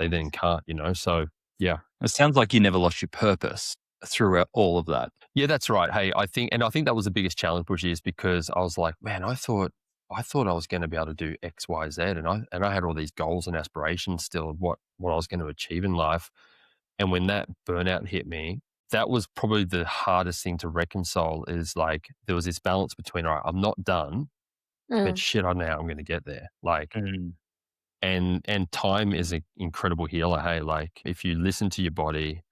then can't, So yeah. It sounds like you never lost your purpose throughout all of that. Yeah, that's right. Hey, I think that was the biggest challenge, Bushy, is because I was like, man, I thought I was going to be able to do X, Y, Z. And I had all these goals and aspirations still of what I was going to achieve in life. And when that burnout hit me, that was probably the hardest thing to reconcile. Is like there was this balance between, all right, I'm not done, but shit, I know how I'm going to get there. Like, and time is an incredible healer. Hey, like if you listen to your body,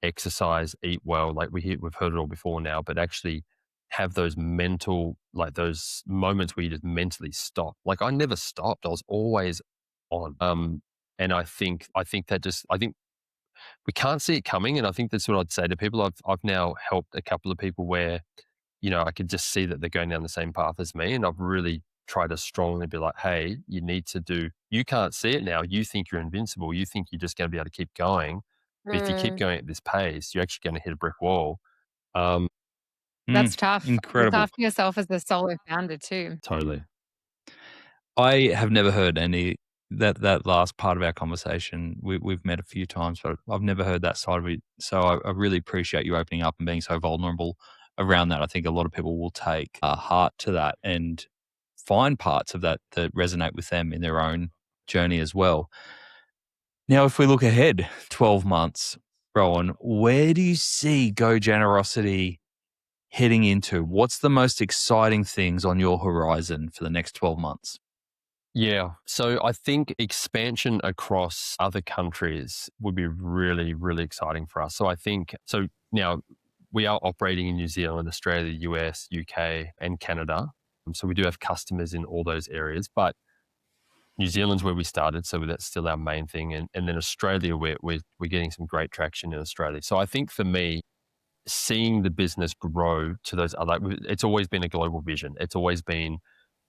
exercise, eat well, like we've heard it all before now, but actually have those mental, like those moments where you just mentally stop. Like I never stopped. I was always on. And I think we can't see it coming. And I think that's what I'd say to people. I've now helped a couple of people where, I could just see that they're going down the same path as me. And I've really tried to strongly be like, hey, you can't see it now. You think you're invincible. You think you're just going to be able to keep going. But if you keep going at this pace, you're actually going to hit a brick wall. That's tough. Incredible. Look after yourself as the solo founder too. Totally. I have never heard that last part of our conversation. We've met a few times, but I've never heard that side of it. So I really appreciate you opening up and being so vulnerable around that. I think a lot of people will take heart to that and find parts of that resonate with them in their own journey as well. Now, if we look ahead 12 months, Rohan, where do you see GoGenerosity heading into? What's the most exciting things on your horizon for the next 12 months? Yeah. So I think expansion across other countries would be really, really exciting for us. So now we are operating in New Zealand, Australia, the US, UK, and Canada. So we do have customers in all those areas, but New Zealand's where we started. So that's still our main thing. And then Australia, we're getting some great traction in Australia. So I think for me, seeing the business grow to those other, it's always been a global vision. It's always been,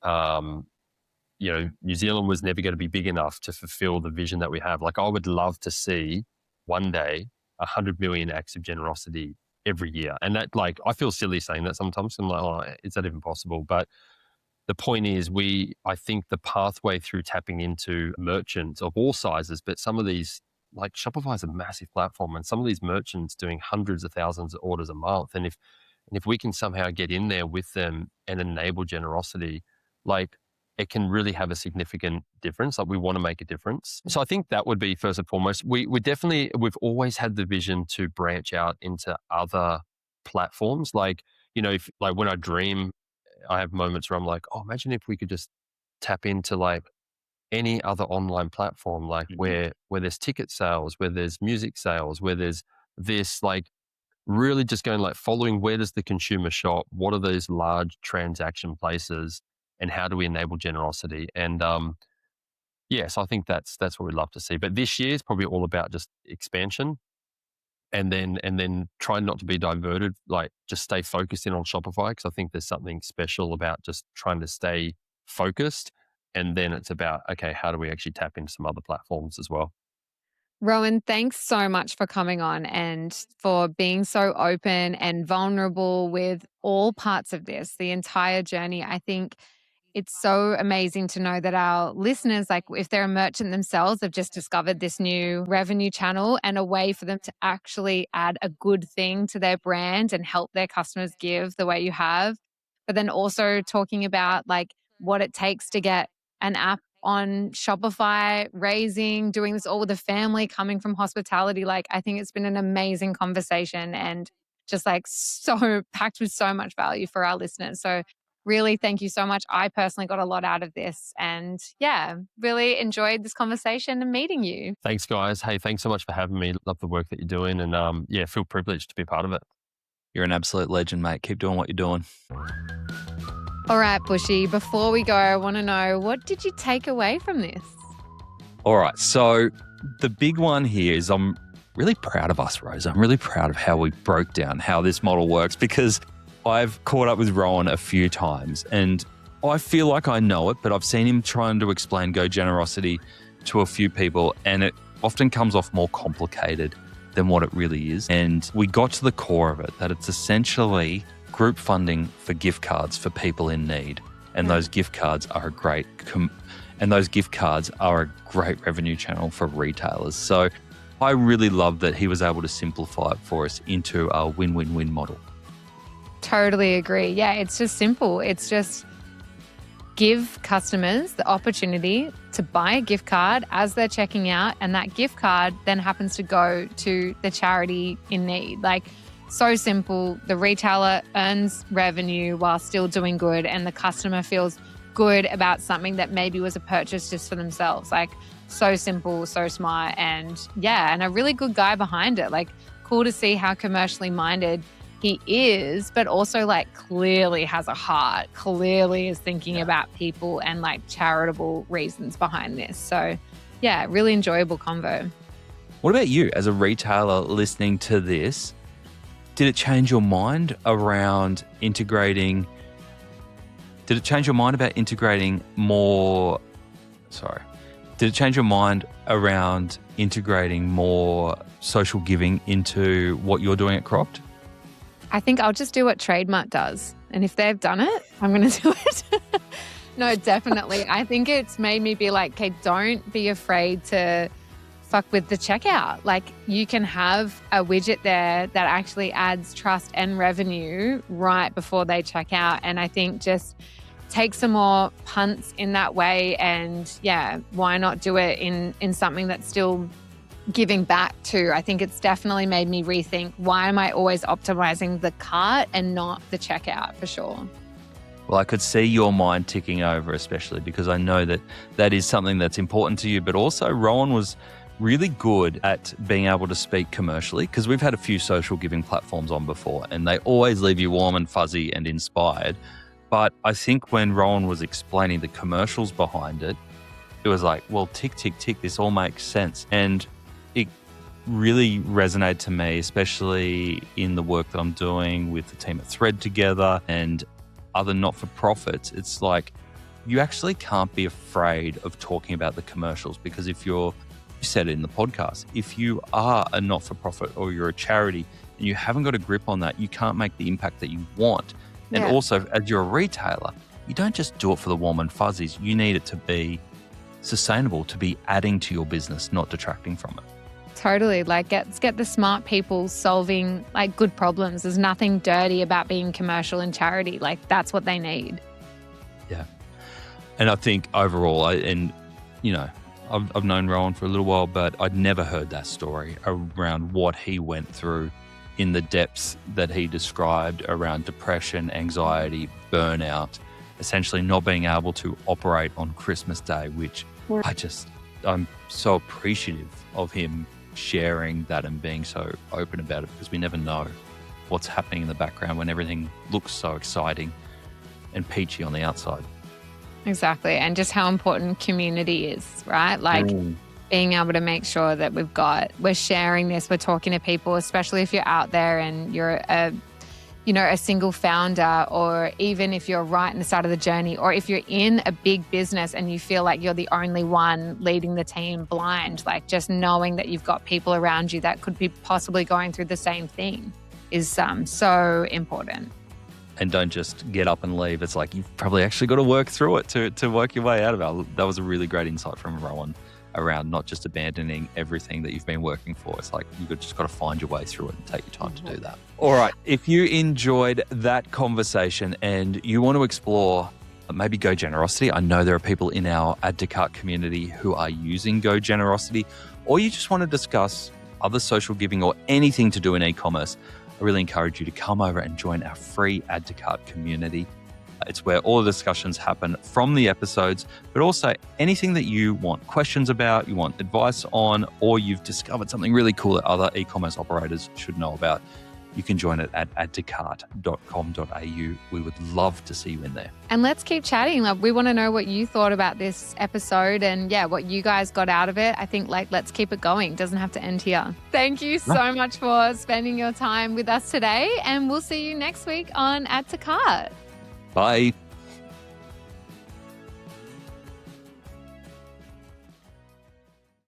New Zealand was never going to be big enough to fulfill the vision that we have. Like I would love to see one day 100 million acts of generosity every year. And that, like, I feel silly saying that sometimes. I'm like, oh, is that even possible? But the point is I think the pathway through tapping into merchants of all sizes, but some of these, like Shopify is a massive platform and some of these merchants doing hundreds of thousands of orders a month. And if we can somehow get in there with them and enable generosity, like it can really have a significant difference. Like we want to make a difference. So I think that would be first and foremost. We've always had the vision to branch out into other platforms. Like, when I dream, I have moments where I'm like, oh, imagine if we could just tap into like any other online platform, like where there's ticket sales, where there's music sales, where there's this, like really just going like following where does the consumer shop, what are those large transaction places, and how do we enable generosity? And so I think that's what we'd love to see. But this year is probably all about just expansion, and then try not to be diverted, like just stay focused in on Shopify, because I think there's something special about just trying to stay focused. And then it's about, okay, how do we actually tap into some other platforms as well? Rohan, thanks so much for coming on and for being so open and vulnerable with all parts of this, the entire journey. I think it's so amazing to know that our listeners, like if they're a merchant themselves, have just discovered this new revenue channel and a way for them to actually add a good thing to their brand and help their customers give the way you have. But then also talking about like what it takes to get an app on Shopify, doing this all with a family coming from hospitality. Like, I think it's been an amazing conversation and just like so packed with so much value for our listeners. So really, thank you so much. I personally got a lot out of this and really enjoyed this conversation and meeting you. Thanks, guys. Hey, thanks so much for having me. Love the work that you're doing, and feel privileged to be a part of it. You're an absolute legend, mate. Keep doing what you're doing. All right, Bushy, before we go, I want to know, what did you take away from this? All right. So the big one here is I'm really proud of us, Rose. I'm really proud of how we broke down how this model works, because I've caught up with Rohan a few times and I feel like I know it, but I've seen him trying to explain GoGenerosity to a few people and it often comes off more complicated than what it really is. And we got to the core of it, that it's essentially group funding for gift cards for people in need. And those gift cards are a great revenue channel for retailers. So I really love that he was able to simplify it for us into a win-win-win model. Totally agree. Yeah, it's just simple. It's just give customers the opportunity to buy a gift card as they're checking out, and that gift card then happens to go to the charity in need. Like, so simple. The retailer earns revenue while still doing good, and the customer feels good about something that maybe was a purchase just for themselves. Like, so simple, so smart, and a really good guy behind it. Like, cool to see how commercially minded he is, but also like clearly has a heart, clearly is thinking about people and like charitable reasons behind this. So really enjoyable convo. What about you as a retailer listening to this? Did it change your mind around integrating? Did it change your mind about integrating more? Did it change your mind around integrating more social giving into what you're doing at Cropped? I think I'll just do what Trademark does. And if they've done it, I'm going to do it. No, definitely. I think it's made me be like, okay, don't be afraid to fuck with the checkout. Like, you can have a widget there that actually adds trust and revenue right before they check out. And I think just take some more punts in that way. And why not do it in something that's still giving back too? I think it's definitely made me rethink, why am I always optimizing the cart and not the checkout, for sure. Well, I could see your mind ticking over, especially because I know that is something that's important to you. But also Rohan was really good at being able to speak commercially, because we've had a few social giving platforms on before and they always leave you warm and fuzzy and inspired. But I think when Rohan was explaining the commercials behind it, it was like, well, tick, tick, tick, this all makes sense. And it really resonated to me, especially in the work that I'm doing with the team at Thread together and other not-for-profits. It's like, you actually can't be afraid of talking about the commercials, because if you said it in the podcast, if you are a not-for-profit or you're a charity and you haven't got a grip on that, you can't make the impact that you want. And also, as you're a retailer, you don't just do it for the warm and fuzzies. You need it to be sustainable, to be adding to your business, not detracting from it. Totally. Like, let's get the smart people solving like good problems. There's nothing dirty about being commercial and charity. Like, that's what they need. Yeah. And I think overall, I've known Rohan for a little while, but I'd never heard that story around what he went through in the depths that he described around depression, anxiety, burnout, essentially not being able to operate on Christmas Day, which I'm so appreciative of him sharing that and being so open about it, because we never know what's happening in the background when everything looks so exciting and peachy on the outside. Exactly. And just how important community is, right? Like being able to make sure that we're sharing this, we're talking to people, especially if you're out there and you're a single founder, or even if you're right in the start of the journey, or if you're in a big business and you feel like you're the only one leading the team blind, like just knowing that you've got people around you that could be possibly going through the same thing is so important. And don't just get up and leave. It's like you've probably actually got to work through it to work your way out of it. That was a really great insight from Rohan around not just abandoning everything that you've been working for. It's like you've just got to find your way through it and take your time to do that. All right. If you enjoyed that conversation and you want to explore maybe GoGenerosity, I know there are people in our Add to Cart community who are using GoGenerosity, or you just want to discuss other social giving or anything to do in e-commerce, I really encourage you to come over and join our free Add to Cart community. It's where all the discussions happen from the episodes, but also anything that you want questions about, you want advice on, or you've discovered something really cool that other e-commerce operators should know about. You can join it at addtocart.com.au. We would love to see you in there. And let's keep chatting. Like, we want to know what you thought about this episode and what you guys got out of it. I think let's keep it going. It doesn't have to end here. Thank you so much for spending your time with us today. And we'll see you next week on Add to Cart. Bye.